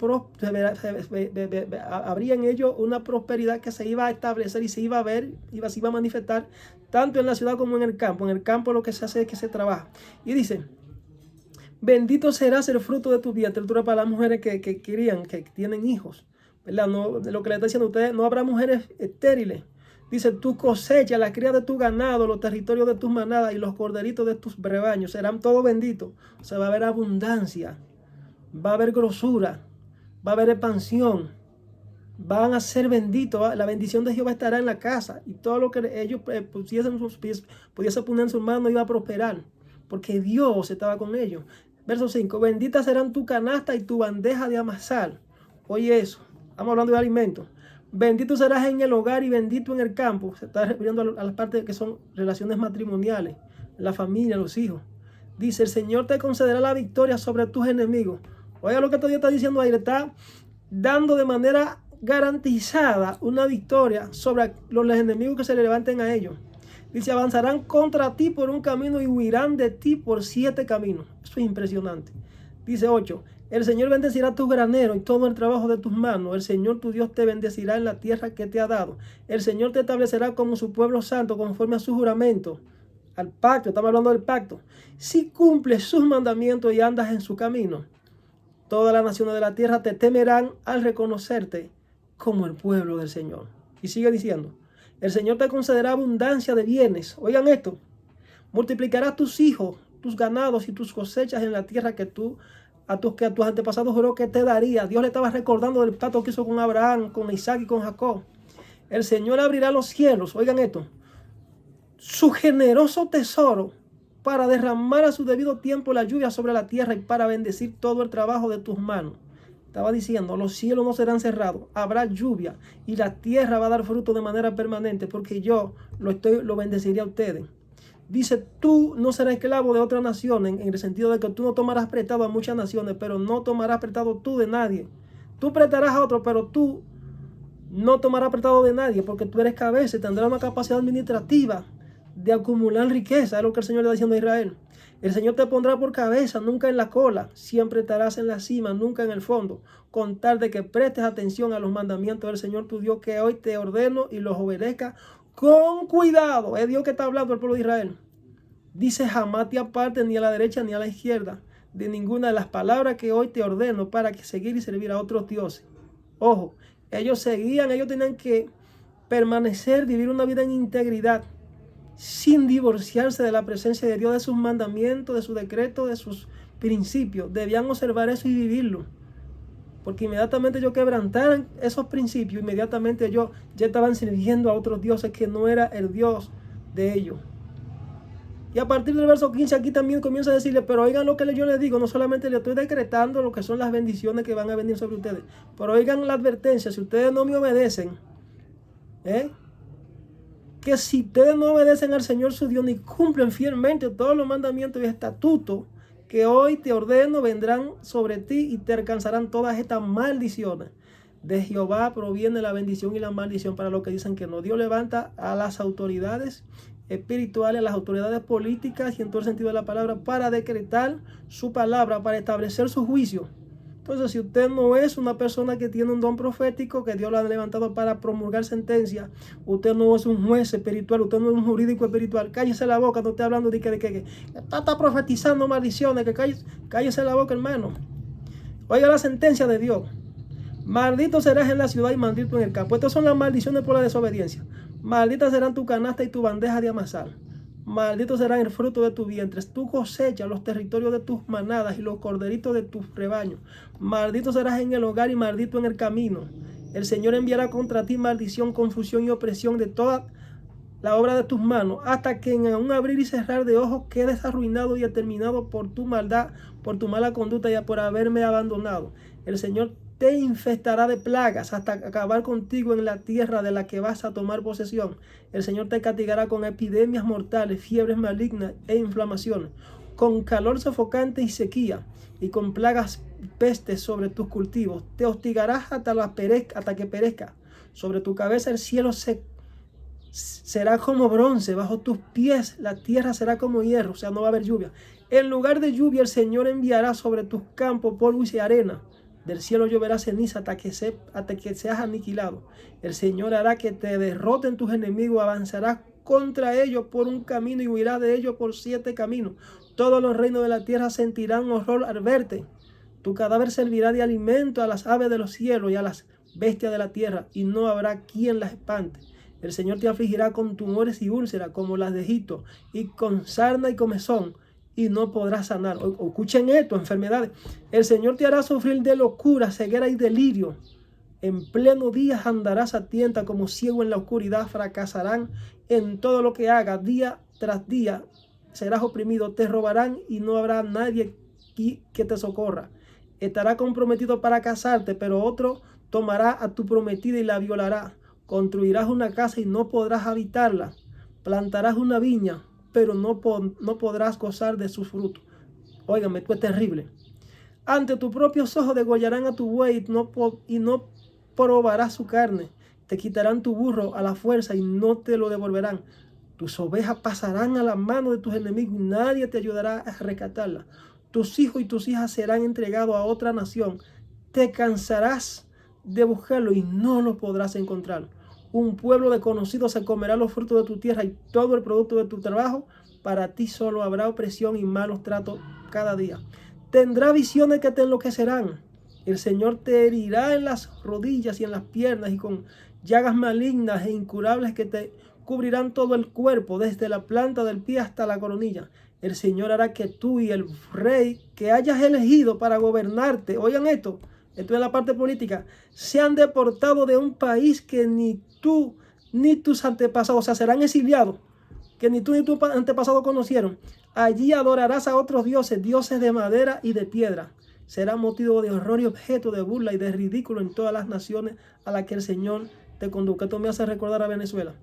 habría en ello una prosperidad que se iba a establecer y se iba a ver, se iba a manifestar tanto en la ciudad como en el campo. En el campo lo que se hace es que se trabaja. Y dice, bendito serás el fruto de tu vientre. Altura para las mujeres que crían, que tienen hijos, ¿verdad? No, de lo que le está diciendo a ustedes, no habrá mujeres estériles. Dice, tu cosecha, la cría de tu ganado, los territorios de tus manadas y los corderitos de tus rebaños serán todos benditos. O sea, va a haber abundancia, va a haber grosura, va a haber expansión, van a ser benditos. La bendición de Jehová estará en la casa y todo lo que ellos pudiesen poner en sus manos iba a prosperar, porque Dios estaba con ellos. Verso 5, bendita serán tu canasta y tu bandeja de amasar. Oye eso, estamos hablando de alimentos. Bendito serás en el hogar y bendito en el campo. Se está refiriendo a las partes que son relaciones matrimoniales, la familia, los hijos. Dice, el Señor te concederá la victoria sobre tus enemigos. Oiga lo que Dios está diciendo ahí. Le está dando de manera garantizada una victoria sobre los enemigos que se le levanten a ellos. Dice, avanzarán contra ti por un camino y huirán de ti por 7 caminos. Eso es impresionante. Dice 8. El Señor bendecirá tus graneros y todo el trabajo de tus manos. El Señor tu Dios te bendecirá en la tierra que te ha dado. El Señor te establecerá como su pueblo santo conforme a su juramento. Al pacto, estamos hablando del pacto. Si cumples sus mandamientos y andas en su camino, todas las naciones de la tierra te temerán al reconocerte como el pueblo del Señor. Y sigue diciendo, el Señor te concederá abundancia de bienes. Oigan esto, multiplicarás tus hijos, tus ganados y tus cosechas en la tierra que tus antepasados juró que te daría. Dios le estaba recordando del pacto que hizo con Abraham, con Isaac y con Jacob. El Señor abrirá los cielos, oigan esto, su generoso tesoro para derramar a su debido tiempo la lluvia sobre la tierra y para bendecir todo el trabajo de tus manos. Estaba diciendo, los cielos no serán cerrados, habrá lluvia y la tierra va a dar fruto de manera permanente porque yo lo bendeciré a ustedes. Dice, tú no serás esclavo de otra nación, en el sentido de que tú no tomarás prestado a muchas naciones, pero no tomarás prestado tú de nadie. Tú prestarás a otro, pero tú no tomarás prestado de nadie, porque tú eres cabeza y tendrás una capacidad administrativa de acumular riqueza. Es lo que el Señor le está diciendo a Israel. El Señor te pondrá por cabeza, nunca en la cola. Siempre estarás en la cima, nunca en el fondo. Con tal de que prestes atención a los mandamientos del Señor tu Dios, que hoy te ordeno y los obedezcas con cuidado. Es Dios que está hablando al pueblo de Israel. Dice, jamás te apartes ni a la derecha ni a la izquierda de ninguna de las palabras que hoy te ordeno para que seguir y servir a otros dioses. Ojo, ellos tenían que permanecer, vivir una vida en integridad, sin divorciarse de la presencia de Dios, de sus mandamientos, de sus decretos, de sus principios. Debían observar eso y vivirlo. Porque inmediatamente ellos quebrantaran esos principios, inmediatamente ellos ya estaban sirviendo a otros dioses que no era el Dios de ellos. Y a partir del verso 15 aquí también comienza a decirle, pero oigan lo que yo les digo, no solamente le estoy decretando lo que son las bendiciones que van a venir sobre ustedes, pero oigan la advertencia, si ustedes no me obedecen, que si ustedes no obedecen al Señor su Dios ni cumplen fielmente todos los mandamientos y estatutos que hoy te ordeno, vendrán sobre ti y te alcanzarán todas estas maldiciones. De Jehová proviene la bendición y la maldición para los que dicen que no. Dios levanta a las autoridades espirituales, a las autoridades políticas y en todo el sentido de la palabra para decretar su palabra, para establecer su juicio. Entonces, si usted no es una persona que tiene un don profético, que Dios lo ha levantado para promulgar sentencia, usted no es un juez espiritual, usted no es un jurídico espiritual, cállese la boca, no esté hablando de que está profetizando maldiciones, que cállese la boca, hermano. Oiga la sentencia de Dios. Maldito serás en la ciudad y maldito en el campo. Estas son las maldiciones por la desobediencia. Malditas serán tu canasta y tu bandeja de amasar. Maldito será el fruto de tu vientre, tu cosecha, los territorios de tus manadas y los corderitos de tus rebaños. Maldito serás en el hogar y maldito en el camino. El Señor enviará contra ti maldición, confusión y opresión de toda la obra de tus manos, hasta que en un abrir y cerrar de ojos quedes arruinado y exterminado por tu maldad, por tu mala conducta y por haberme abandonado. El Señor te infestará de plagas hasta acabar contigo en la tierra de la que vas a tomar posesión. El Señor te castigará con epidemias mortales, fiebres malignas e inflamaciones. con calor sofocante y sequía, y con plagas pestes sobre tus cultivos. Te hostigarás hasta que perezca. Sobre tu cabeza el cielo será como bronce, bajo tus pies la tierra será como hierro, o sea, no va a haber lluvia. En lugar de lluvia el Señor enviará sobre tus campos polvo y arena. Del cielo lloverá ceniza hasta que seas aniquilado. El Señor hará que te derroten tus enemigos, avanzarás contra ellos por un camino y huirás de ellos por 7 caminos. Todos los reinos de la tierra sentirán horror al verte. Tu cadáver servirá de alimento a las aves de los cielos y a las bestias de la tierra, y no habrá quien las espante. El Señor te afligirá con tumores y úlceras como las de Egipto, y con sarna y comezón, y no podrás sanar. Escuchen esto, enfermedades. El Señor te hará sufrir de locura, ceguera y delirio. En pleno día andarás a tienta como ciego en la oscuridad. Fracasarán en todo lo que hagas. Día tras día serás oprimido. Te robarán y no habrá nadie que te socorra. Estará comprometido para casarte, pero otro tomará a tu prometida y la violará. Construirás una casa y no podrás habitarla. Plantarás una viña, pero no podrás gozar de sus frutos. Óigame, esto es terrible. Ante tus propios ojos degollarán a tu buey y no probarás su carne. Te quitarán tu burro a la fuerza y no te lo devolverán. Tus ovejas pasarán a la mano de tus enemigos y nadie te ayudará a rescatarlas. Tus hijos y tus hijas serán entregados a otra nación. Te cansarás de buscarlo y no lo podrás encontrar. Un pueblo desconocido se comerá los frutos de tu tierra y todo el producto de tu trabajo. Para ti solo habrá opresión y malos tratos cada día. Tendrá visiones que te enloquecerán. El Señor te herirá en las rodillas y en las piernas, y con llagas malignas e incurables que te cubrirán todo el cuerpo, desde la planta del pie hasta la coronilla. El Señor hará que tú y el rey que hayas elegido para gobernarte, oigan esto es la parte política, sean deportados de un país que ni tú ni tus antepasados, o sea, serán exiliados, que ni tú ni tus antepasados conocieron. Allí adorarás a otros dioses, dioses de madera y de piedra. Será motivo de horror y objeto de burla y de ridículo en todas las naciones a las que el Señor te conduzca. Esto me hace recordar a Venezuela.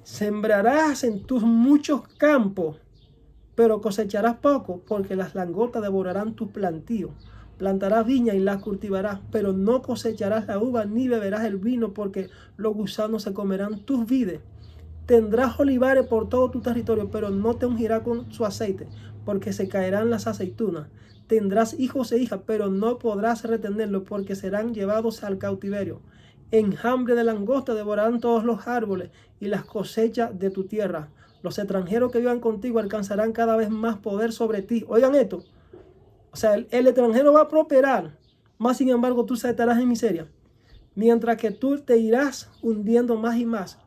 Sembrarás en tus muchos campos, pero cosecharás poco, porque las langostas devorarán tus plantíos. Plantarás viña y las cultivarás, pero no cosecharás la uva ni beberás el vino, porque los gusanos se comerán tus vides. Tendrás olivares por todo tu territorio, pero no te ungirá con su aceite, porque se caerán las aceitunas. Tendrás hijos e hijas, pero no podrás retenerlos, porque serán llevados al cautiverio. Enjambre de langosta devorarán todos los árboles y las cosechas de tu tierra. Los extranjeros que vivan contigo alcanzarán cada vez más poder sobre ti. Oigan esto. O sea, el extranjero va a prosperar, más sin embargo tú estarás en miseria. Mientras que tú te irás hundiendo más y más.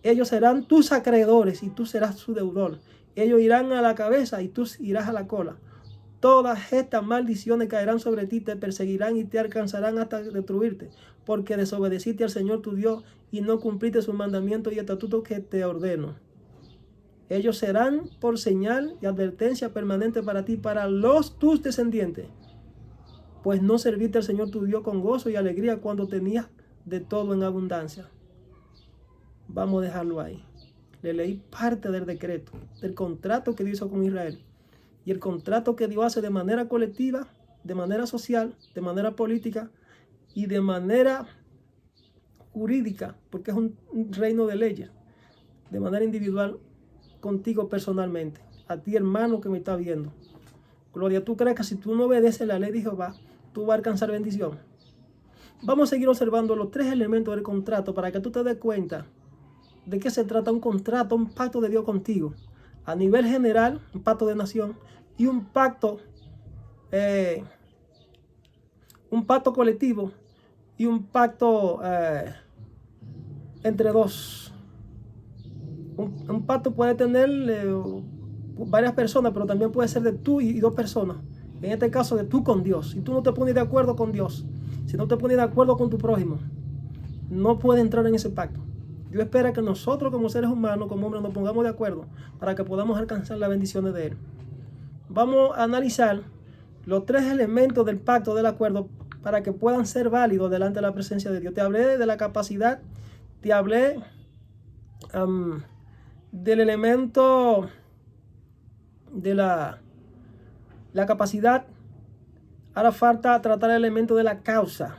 Ellos serán tus acreedores y tú serás su deudor. Ellos irán a la cabeza y tú irás a la cola. Todas estas maldiciones caerán sobre ti, te perseguirán y te alcanzarán hasta destruirte, porque desobedeciste al Señor tu Dios y no cumpliste sus mandamientos y estatutos que te ordeno. Ellos serán por señal y advertencia permanente para ti, para tus descendientes, pues no serviste al Señor tu Dios con gozo y alegría cuando tenías de todo en abundancia. Vamos a dejarlo ahí. Le leí parte del decreto, del contrato que Dios hizo con Israel. Y el contrato que Dios hace de manera colectiva, de manera social, de manera política y de manera jurídica, porque es un reino de leyes, de manera individual contigo personalmente, a ti hermano que me está viendo. Gloria, ¿tú crees que si tú no obedeces la ley de Jehová, tú vas a alcanzar bendición? Vamos a seguir observando los 3 elementos del contrato para que tú te des cuenta de qué se trata un contrato, un pacto de Dios contigo. A nivel general, un pacto de nación y un pacto colectivo y un pacto entre dos. Un pacto puede tener varias personas, pero también puede ser de tú y 2 personas. En este caso, de tú con Dios. Si tú no te pones de acuerdo con Dios, si no te pones de acuerdo con tu prójimo, no puedes entrar en ese pacto. Dios espera que nosotros como seres humanos, como hombres, nos pongamos de acuerdo para que podamos alcanzar las bendiciones de Él. Vamos a analizar los 3 elementos del pacto, del acuerdo, para que puedan ser válidos delante de la presencia de Dios. Te hablé de la capacidad, te hablé del elemento de la La capacidad, ahora falta tratar el elemento de la causa.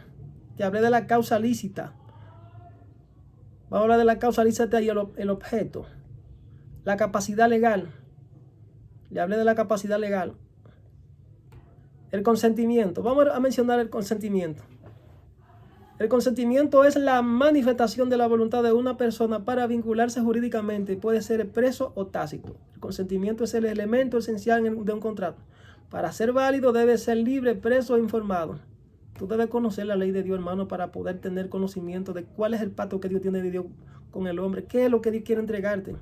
Te hablé de la causa lícita. Vamos a hablar de la causa lícita y el objeto. La capacidad legal. Le hablé de la capacidad legal. El consentimiento. Vamos a mencionar el consentimiento. El consentimiento es la manifestación de la voluntad de una persona para vincularse jurídicamente. Puede ser expreso o tácito. El consentimiento es el elemento esencial de un contrato. Para ser válido debe ser libre, expreso o informado. Tú debes conocer la ley de Dios, hermano, para poder tener conocimiento de cuál es el pacto que Dios tiene de Dios con el hombre. ¿Qué es lo que Dios quiere entregarte?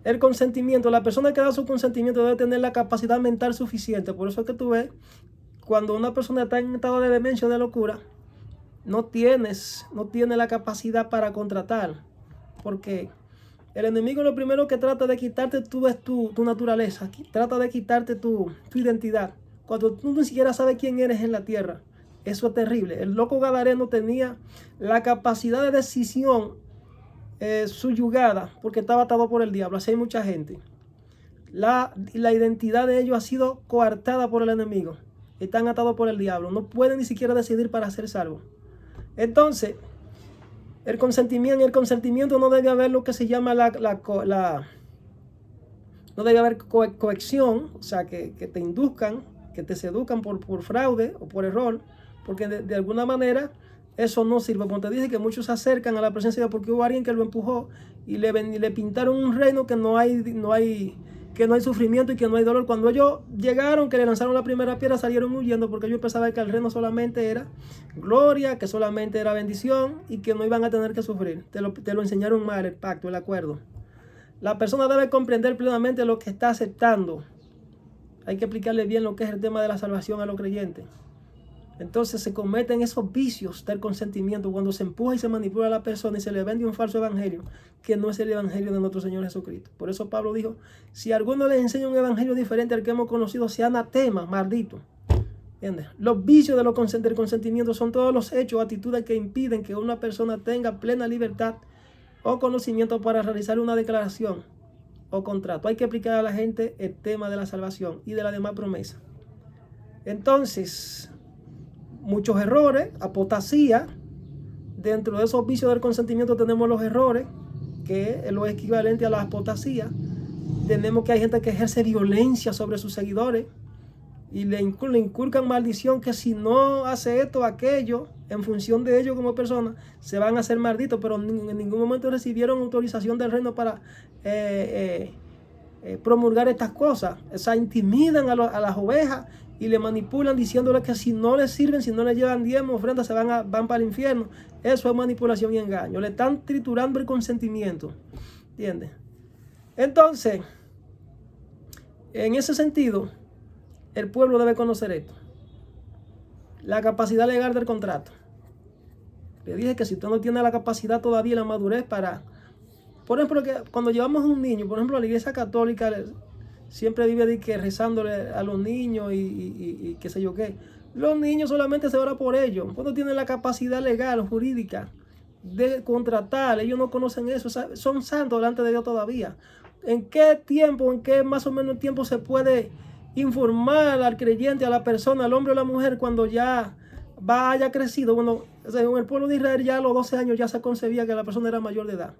El consentimiento. La persona que da su consentimiento debe tener la capacidad mental suficiente. Por eso es que tú ves, cuando una persona está en estado de demencia o de locura, no tiene la capacidad para contratar. Porque el enemigo lo primero que trata de quitarte tú es tu naturaleza. Trata de quitarte tu identidad. Cuando tú ni siquiera sabes quién eres en la tierra. Eso es terrible. El loco gadareno tenía la capacidad de decisión subyugada porque estaba atado por el diablo. Así hay mucha gente. La identidad de ellos ha sido coartada por el enemigo. Están atados por el diablo. No pueden ni siquiera decidir para ser salvos. Entonces, el consentimiento no debe haber lo que se llama no debe haber coacción, o sea, que te induzcan, que te seduzcan por fraude o por error, porque de alguna manera eso no sirve. Como te dije, que muchos se acercan a la presencia de Dios porque hubo alguien que lo empujó y le pintaron un reino que no hay sufrimiento y que no hay dolor. Cuando ellos llegaron, que le lanzaron la primera piedra, salieron huyendo porque ellos pensaban que el reino solamente era gloria, que solamente era bendición y que no iban a tener que sufrir. Te lo enseñaron mal, el pacto, el acuerdo. La persona debe comprender plenamente lo que está aceptando. Hay que explicarle bien lo que es el tema de la salvación a los creyentes. Entonces se cometen esos vicios del consentimiento cuando se empuja y se manipula a la persona y se le vende un falso evangelio que no es el evangelio de nuestro Señor Jesucristo. Por eso Pablo dijo, si alguno les enseña un evangelio diferente al que hemos conocido, sea anatema, maldito. ¿Entiendes? Los vicios del consentimiento son todos los hechos o actitudes que impiden que una persona tenga plena libertad o conocimiento para realizar una declaración o contrato. Hay que explicar a la gente el tema de la salvación y de la demás promesa. Entonces, muchos errores, apostasía. Dentro de esos vicios del consentimiento tenemos los errores, que es lo equivalente a la apostasía. Tenemos que hay gente que ejerce violencia sobre sus seguidores y le inculcan maldición, que si no hace esto o aquello, en función de ellos como personas, se van a hacer malditos, pero en ningún momento recibieron autorización del reino para promulgar estas cosas. O sea, intimidan a las ovejas y le manipulan diciéndole que si no les sirven, si no les llevan diezmo, ofrendas, van para el infierno. Eso es manipulación y engaño. Le están triturando el consentimiento. ¿Entiendes? Entonces, en ese sentido, el pueblo debe conocer esto. La capacidad legal del contrato. Le dije que si usted no tiene la capacidad todavía, la madurez para... Por ejemplo, que cuando llevamos a un niño, por ejemplo, a la iglesia católica siempre vive rezándole a los niños y qué sé yo qué. Los niños solamente se ora por ellos. Cuando tienen la capacidad legal, jurídica, de contratar, ellos no conocen eso. Son santos delante de Dios todavía. ¿En qué tiempo, en qué más o menos tiempo se puede informar al creyente, a la persona, al hombre o la mujer, cuando ya haya crecido? Bueno, en el pueblo de Israel ya a los 12 años ya se concebía que la persona era mayor de edad.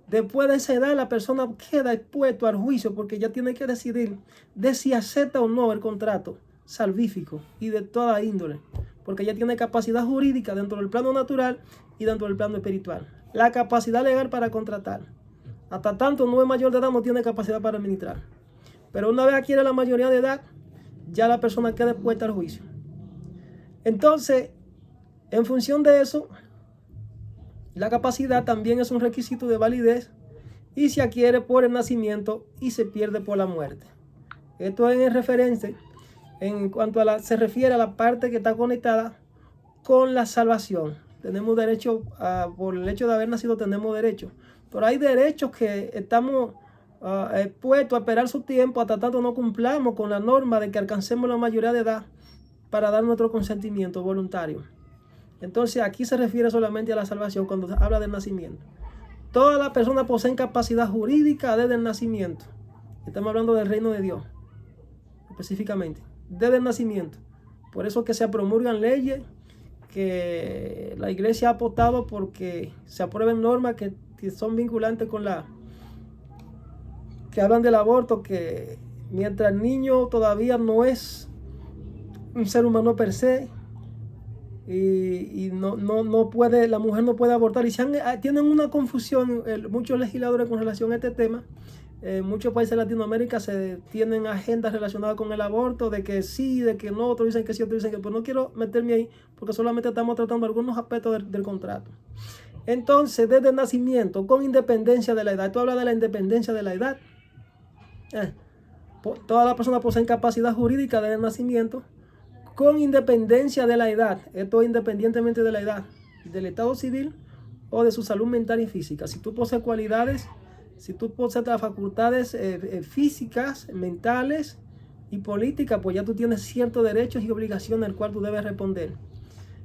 Después de esa edad la persona queda expuesto al juicio porque ya tiene que decidir de si acepta o no el contrato salvífico y de toda índole, porque ya tiene capacidad jurídica dentro del plano natural y dentro del plano espiritual. La capacidad legal para contratar. Hasta tanto no es mayor de edad, no tiene capacidad para administrar. Pero una vez adquiere la mayoría de edad, ya la persona queda expuesta al juicio. Entonces, en función de eso, la capacidad también es un requisito de validez y se adquiere por el nacimiento y se pierde por la muerte. Esto es en referencia, en cuanto se refiere a la parte que está conectada con la salvación. Tenemos derecho, por el hecho de haber nacido tenemos derecho. Pero hay derechos que estamos expuestos a esperar su tiempo hasta tanto no cumplamos con la norma de que alcancemos la mayoría de edad para dar nuestro consentimiento voluntario. Entonces aquí se refiere solamente a la salvación cuando se habla del nacimiento. Todas las personas poseen capacidad jurídica desde el nacimiento. Estamos hablando del reino de Dios. específicamente, desde el nacimiento. Por eso que se promulgan leyes, que la iglesia ha apostado porque se aprueben normas que son vinculantes con que hablan del aborto, que mientras el niño todavía no es un ser humano per se, y no puede, la mujer no puede abortar, y tienen una confusión muchos legisladores con relación a este tema. En muchos países de Latinoamérica se tienen agendas relacionadas con el aborto, de que sí, de que no, otros dicen que sí, otros dicen que pues no quiero meterme ahí, porque solamente estamos tratando algunos aspectos del contrato. Entonces, desde el nacimiento, con independencia de la edad, tú hablas de la independencia de la edad. Todas las personas poseen capacidad jurídica desde el nacimiento, con independencia de la edad. Esto independientemente de la edad, del estado civil o de su salud mental y física. Si tú posees cualidades, si tú posees las facultades físicas, mentales y políticas, pues ya tú tienes ciertos derechos y obligaciones al cual tú debes responder.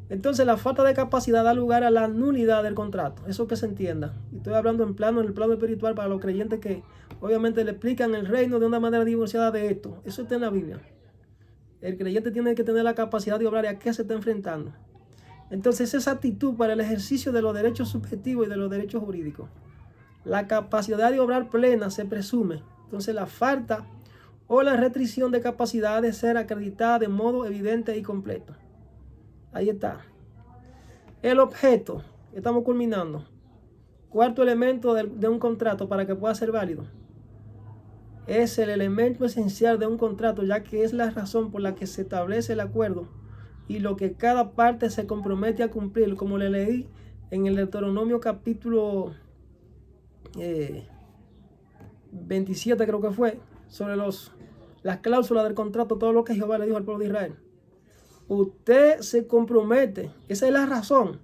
Entonces, la falta de capacidad da lugar a la nulidad del contrato. Eso que se entienda. Estoy hablando en el plano espiritual para los creyentes que obviamente le explican el reino de una manera divorciada de esto. Eso está en la Biblia. El creyente tiene que tener la capacidad de obrar y a qué se está enfrentando. Entonces, esa actitud para el ejercicio de los derechos subjetivos y de los derechos jurídicos. La capacidad de obrar plena se presume. Entonces, la falta o la restricción de capacidad ha de ser acreditada de modo evidente y completo. Ahí está. El objeto. Estamos culminando. Cuarto elemento de un contrato para que pueda ser válido. Es el elemento esencial de un contrato, ya que es la razón por la que se establece el acuerdo y lo que cada parte se compromete a cumplir, como le leí en el Deuteronomio capítulo 27, creo que fue, sobre las cláusulas del contrato, todo lo que Jehová le dijo al pueblo de Israel. Usted se compromete, esa es la razón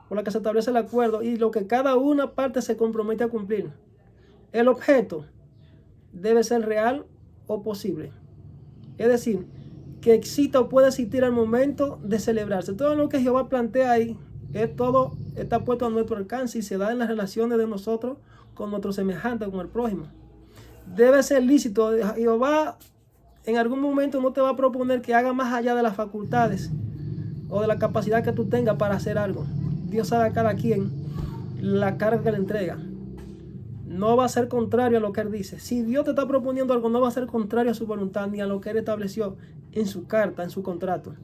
por la que se establece el acuerdo y lo que cada una parte se compromete a cumplir. El objeto debe ser real o posible. Es decir, que exista o pueda existir al momento de celebrarse. Todo lo que Jehová plantea ahí, todo está puesto a nuestro alcance y se da en las relaciones de nosotros con nuestros semejantes, con el prójimo. Debe ser lícito. Jehová en algún momento no te va a proponer que haga más allá de las facultades o de la capacidad que tú tengas para hacer algo. Dios sabe a cada quien la carga que le entrega. No va a ser contrario a lo que Él dice. Si Dios te está proponiendo algo, no va a ser contrario a su voluntad ni a lo que Él estableció en su carta, en su contrato.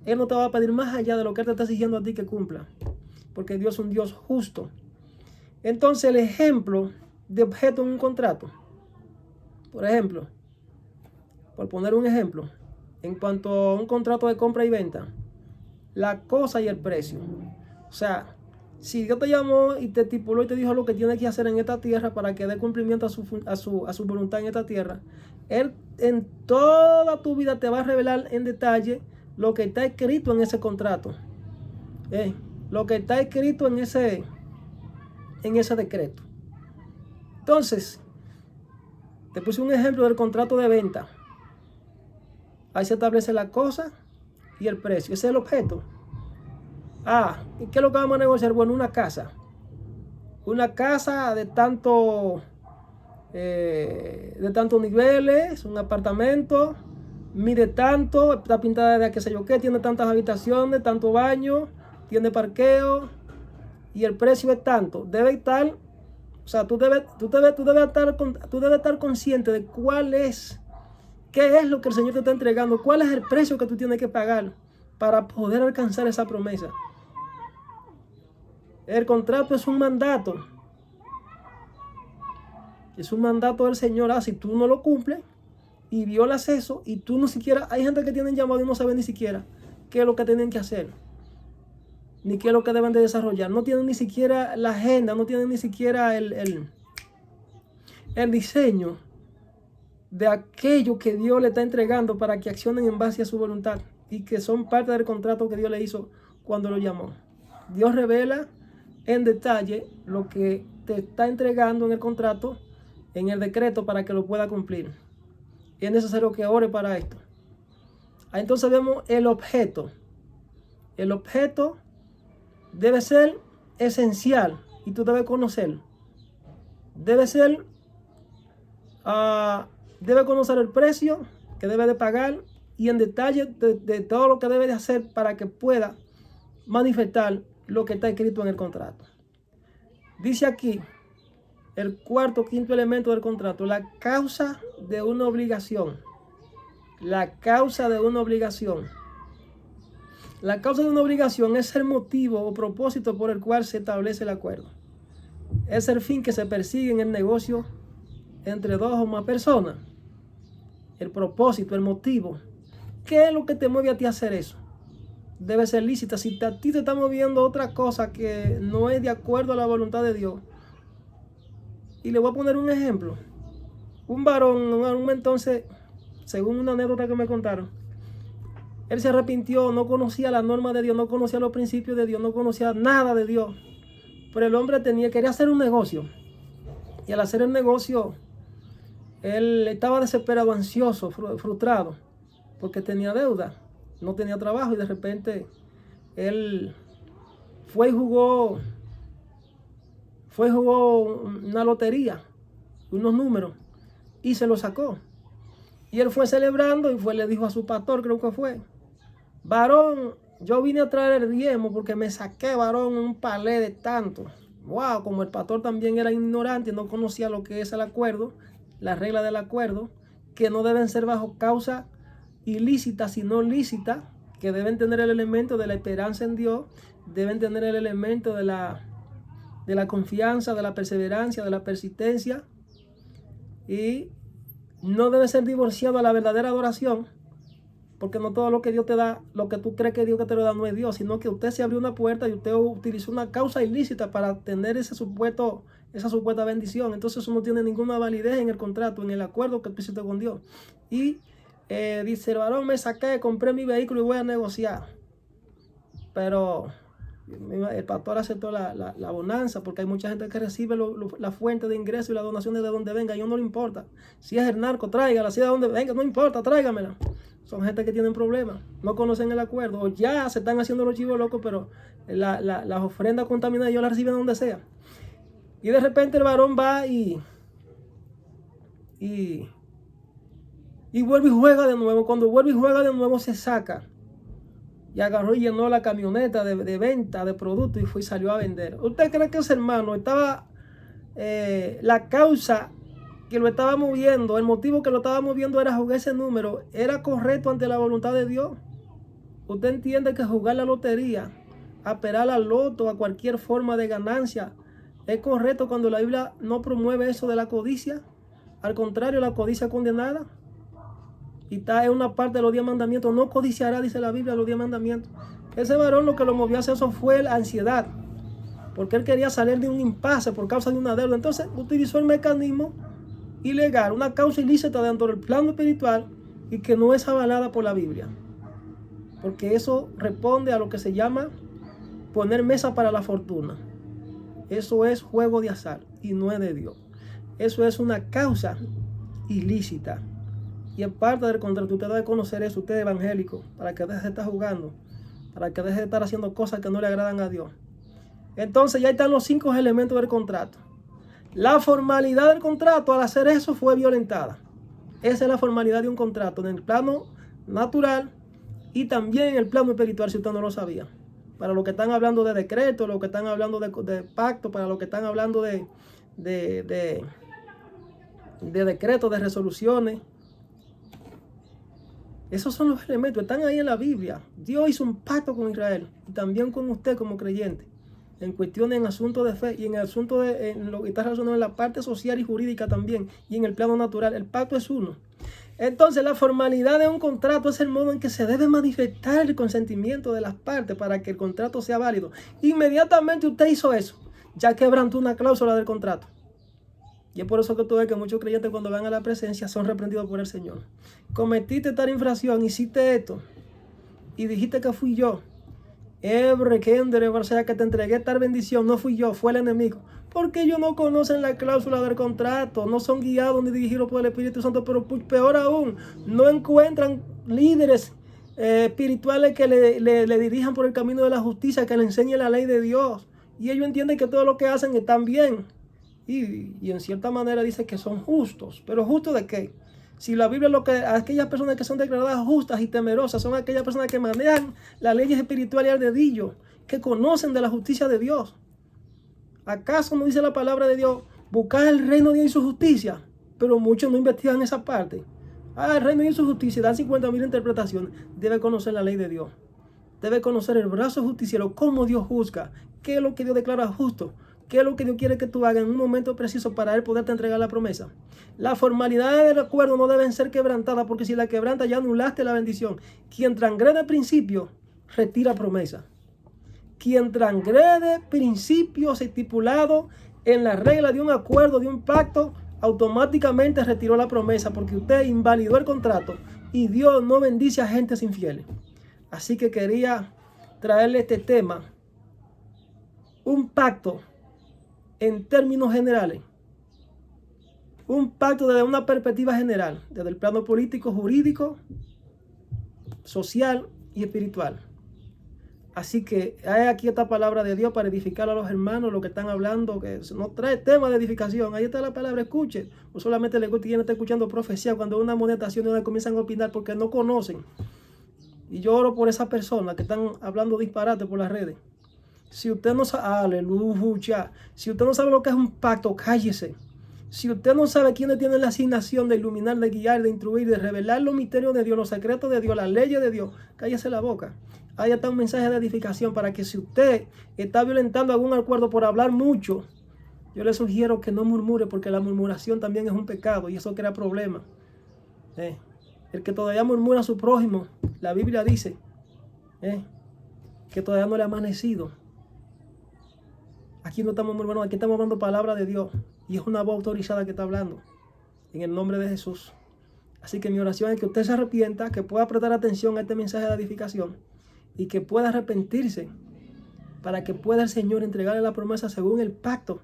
Él no te va a pedir más allá de lo que Él te está exigiendo a ti que cumpla. Porque Dios es un Dios justo. Entonces, el ejemplo de objeto en un contrato. Por ejemplo, por poner un ejemplo, en cuanto a un contrato de compra y venta, la cosa y el precio. O sea, si Dios te llamó y te estipuló y te dijo lo que tienes que hacer en esta tierra para que dé cumplimiento a su voluntad en esta tierra, Él en toda tu vida te va a revelar en detalle lo que está escrito en ese contrato. Lo que está escrito en ese decreto. Entonces, te puse un ejemplo del contrato de venta. Ahí se establece la cosa y el precio. Ese es el objeto. ¿Y qué es lo que vamos a negociar? Bueno, una casa. Una casa de tantos niveles, un apartamento, mide tanto, está pintada de qué sé yo qué, tiene tantas habitaciones, tanto baño, tiene parqueo y el precio es tanto. Debe estar, o sea, tú debes estar consciente de qué es lo que el Señor te está entregando, cuál es el precio que tú tienes que pagar para poder alcanzar esa promesa. El contrato es un mandato. Es un mandato del Señor. Si tú no lo cumples y violas eso, y tú no siquiera, hay gente que tienen llamado y no saben ni siquiera qué es lo que tienen que hacer, ni qué es lo que deben de desarrollar. No tienen ni siquiera la agenda, no tienen ni siquiera el diseño de aquello que Dios le está entregando para que accionen en base a su voluntad y que son parte del contrato que Dios le hizo cuando lo llamó. Dios revela en detalle lo que te está entregando en el contrato, en el decreto, para que lo pueda cumplir. Y es necesario que ore para esto. Entonces vemos el objeto. El objeto debe ser esencial y tú debes conocerlo. Debe conocer el precio que debe de pagar y en detalle de todo lo que debe de hacer para que pueda manifestar lo que está escrito en el contrato. Dice aquí el quinto elemento del contrato, la causa de una obligación. La causa de una obligación. La causa de una obligación es el motivo o propósito por el cual se establece el acuerdo. Es el fin que se persigue en el negocio entre dos o más personas. El propósito, el motivo. ¿Qué es lo que te mueve a ti a hacer eso? Debe ser lícita. Si a ti te está moviendo otra cosa que no es de acuerdo a la voluntad de Dios. Y le voy a poner un ejemplo. Un varón, entonces, según una anécdota que me contaron, él se arrepintió, no conocía la norma de Dios, no conocía los principios de Dios, no conocía nada de Dios. Pero el hombre quería hacer un negocio. Y al hacer el negocio, él estaba desesperado, ansioso, frustrado, porque tenía deuda, no tenía trabajo y de repente él fue y jugó una lotería, unos números, y se lo sacó. Y él fue celebrando y le dijo a su pastor, creo que fue, varón, yo vine a traer el diezmo porque me saqué, varón, un palé de tanto. Wow, como el pastor también era ignorante y no conocía lo que es el acuerdo, la regla del acuerdo, que no deben ser bajo causa ilícita, sino lícita, que deben tener el elemento de la esperanza en Dios, deben tener el elemento de la confianza, de la perseverancia, de la persistencia, y no debe ser divorciado a la verdadera adoración, porque no todo lo que Dios te da, lo que tú crees que Dios que te lo da no es Dios, sino que usted se abrió una puerta y usted utilizó una causa ilícita para tener esa supuesta bendición. Entonces eso no tiene ninguna validez en el contrato, en el acuerdo que tú hiciste con Dios. Y dice, el varón, me saqué, compré mi vehículo y voy a negociar. Pero el pastor aceptó la bonanza, porque hay mucha gente que recibe la fuente de ingreso y las donaciones de donde venga. A ellos no le importa. Si es el narco, tráigala. Si es de donde venga, no importa, tráigamela. Son gente que tienen problemas, no conocen el acuerdo, o ya se están haciendo los chivos locos, pero las ofrendas contaminadas ellos las reciben donde sea. Y de repente el varón va y vuelve y juega de nuevo. Cuando vuelve y juega de nuevo se saca. Y agarró y llenó la camioneta de venta de productos y fue y salió a vender. ¿Usted cree que ese hermano estaba, la causa que lo estaba moviendo, el motivo que lo estaba moviendo era jugar ese número, era correcto ante la voluntad de Dios? Usted entiende que jugar la lotería, apelar al loto, a cualquier forma de ganancia, es correcto cuando la Biblia no promueve eso de la codicia. Al contrario, la codicia condenada. Y está en una parte de los 10 mandamientos. No codiciará, dice la Biblia, los 10 mandamientos. Ese varón lo que lo movió a hacer eso fue la ansiedad, porque él quería salir de un impasse por causa de una deuda. Entonces utilizó el mecanismo ilegal, una causa ilícita dentro del plano espiritual y que no es avalada por la Biblia, porque eso responde a lo que se llama poner mesa para la fortuna. Eso es juego de azar y no es de Dios. Eso es una causa ilícita y en parte del contrato. Usted debe conocer eso, usted es evangélico, para que deje de estar jugando, para que deje de estar haciendo cosas que no le agradan a Dios. Entonces ya están los 5 elementos del contrato. La formalidad del contrato, al hacer eso, fue violentada. Esa es la formalidad de un contrato en el plano natural y también en el plano espiritual, si usted no lo sabía. Para los que están hablando de decreto, los que están hablando de pacto, para los que están hablando de decretos, de resoluciones. Esos son los elementos, están ahí en la Biblia. Dios hizo un pacto con Israel y también con usted como creyente, en cuestiones, en asuntos de fe y en asuntos en lo que está relacionado en la parte social y jurídica también, y en el plano natural. El pacto es uno. Entonces la formalidad de un contrato es el modo en que se debe manifestar el consentimiento de las partes para que el contrato sea válido. Inmediatamente usted hizo eso, ya quebrantó una cláusula del contrato. Y es por eso que tú ves que muchos creyentes cuando van a la presencia son reprendidos por el Señor. Cometiste tal infracción, hiciste esto y dijiste que fui yo. O sea, que te entregué tal bendición, no fui yo, fue el enemigo. Porque ellos no conocen la cláusula del contrato, no son guiados ni dirigidos por el Espíritu Santo, pero peor aún, no encuentran líderes espirituales que le dirijan por el camino de la justicia, que le enseñen la ley de Dios. Y ellos entienden que todo lo que hacen están bien. Y en cierta manera dice que son justos. ¿Pero justos de qué? Si la Biblia, aquellas personas que son declaradas justas y temerosas son aquellas personas que manejan las leyes espirituales al dedillo, que conocen de la justicia de Dios. ¿Acaso no dice la palabra de Dios, buscar el reino de Dios y su justicia? Pero muchos no investigan esa parte. El reino de Dios y su justicia, dan 50,000 interpretaciones. Debe conocer la ley de Dios. Debe conocer el brazo justiciero, cómo Dios juzga, qué es lo que Dios declara justo, qué es lo que Dios quiere que tú hagas en un momento preciso para Él poderte entregar la promesa. Las formalidades del acuerdo no deben ser quebrantadas, porque si la quebranta ya anulaste la bendición. Quien transgrede principio, retira promesa. Quien transgrede principios estipulados en la regla de un acuerdo, de un pacto, automáticamente retiró la promesa, porque usted invalidó el contrato y Dios no bendice a gentes infieles. Así que quería traerle este tema, un pacto en términos generales, un pacto desde una perspectiva general, desde el plano político, jurídico, social y espiritual. Así que hay aquí esta palabra de Dios para edificar a los hermanos, lo que están hablando, que no trae tema de edificación. Ahí está la palabra, escuche. O solamente le gusta y está escuchando profecía cuando una amonestación donde comienzan a opinar porque no conocen. Y yo oro por esas personas que están hablando disparate por las redes. Si usted no sabe, aleluya, si usted no sabe lo que es un pacto, cállese. Si usted no sabe quiénes tienen la asignación de iluminar, de guiar, de instruir, de revelar los misterios de Dios, los secretos de Dios, las leyes de Dios, cállese la boca. Ahí está un mensaje de edificación para que si usted está violentando algún acuerdo por hablar mucho, yo le sugiero que no murmure, porque la murmuración también es un pecado y eso crea problemas. El que todavía murmura a su prójimo, la Biblia dice que todavía no le ha amanecido. Aquí no estamos murmurando, aquí estamos hablando palabra de Dios y es una voz autorizada que está hablando en el nombre de Jesús. Así que mi oración es que usted se arrepienta, que pueda prestar atención a este mensaje de edificación y que pueda arrepentirse para que pueda el Señor entregarle la promesa según el pacto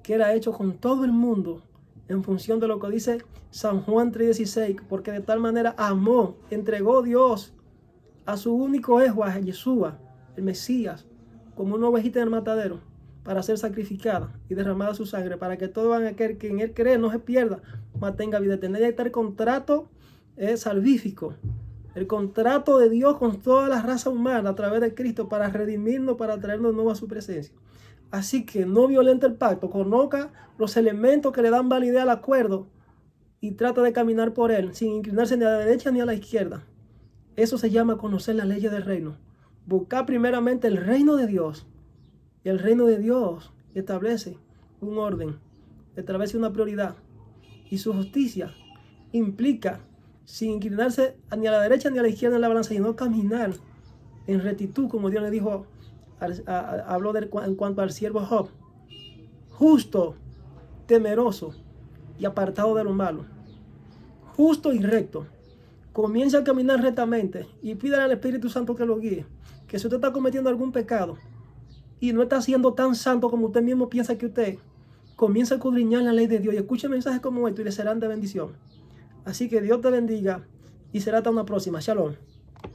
que era hecho con todo el mundo en función de lo que dice San Juan 3:16, porque de tal manera amó, entregó Dios a su único hijo, a Yeshua, el Mesías, como una ovejita en el matadero, para ser sacrificada y derramada su sangre, para que todo aquel que en él cree no se pierda, mas tenga vida eterna. Ahí está el contrato salvífico, el contrato de Dios con toda la raza humana a través de Cristo para redimirnos, para traernos de nuevo a su presencia. Así que no violente el pacto, conozca los elementos que le dan validez al acuerdo y trata de caminar por él sin inclinarse ni a la derecha ni a la izquierda. Eso se llama conocer las leyes del reino. Buscar primeramente el reino de Dios. Y el reino de Dios establece un orden, establece una prioridad. Y su justicia implica, sin inclinarse ni a la derecha ni a la izquierda en la balanza, sino caminar en rectitud, como Dios le dijo, habló en cuanto al siervo Job. Justo, temeroso y apartado de lo malo. Justo y recto. Comienza a caminar rectamente y pídale al Espíritu Santo que lo guíe. Que si usted está cometiendo algún pecado y no está siendo tan santo como usted mismo piensa que usted, comienza a escudriñar la ley de Dios y escuche mensajes como estos y le serán de bendición. Así que Dios te bendiga y será hasta una próxima. Shalom.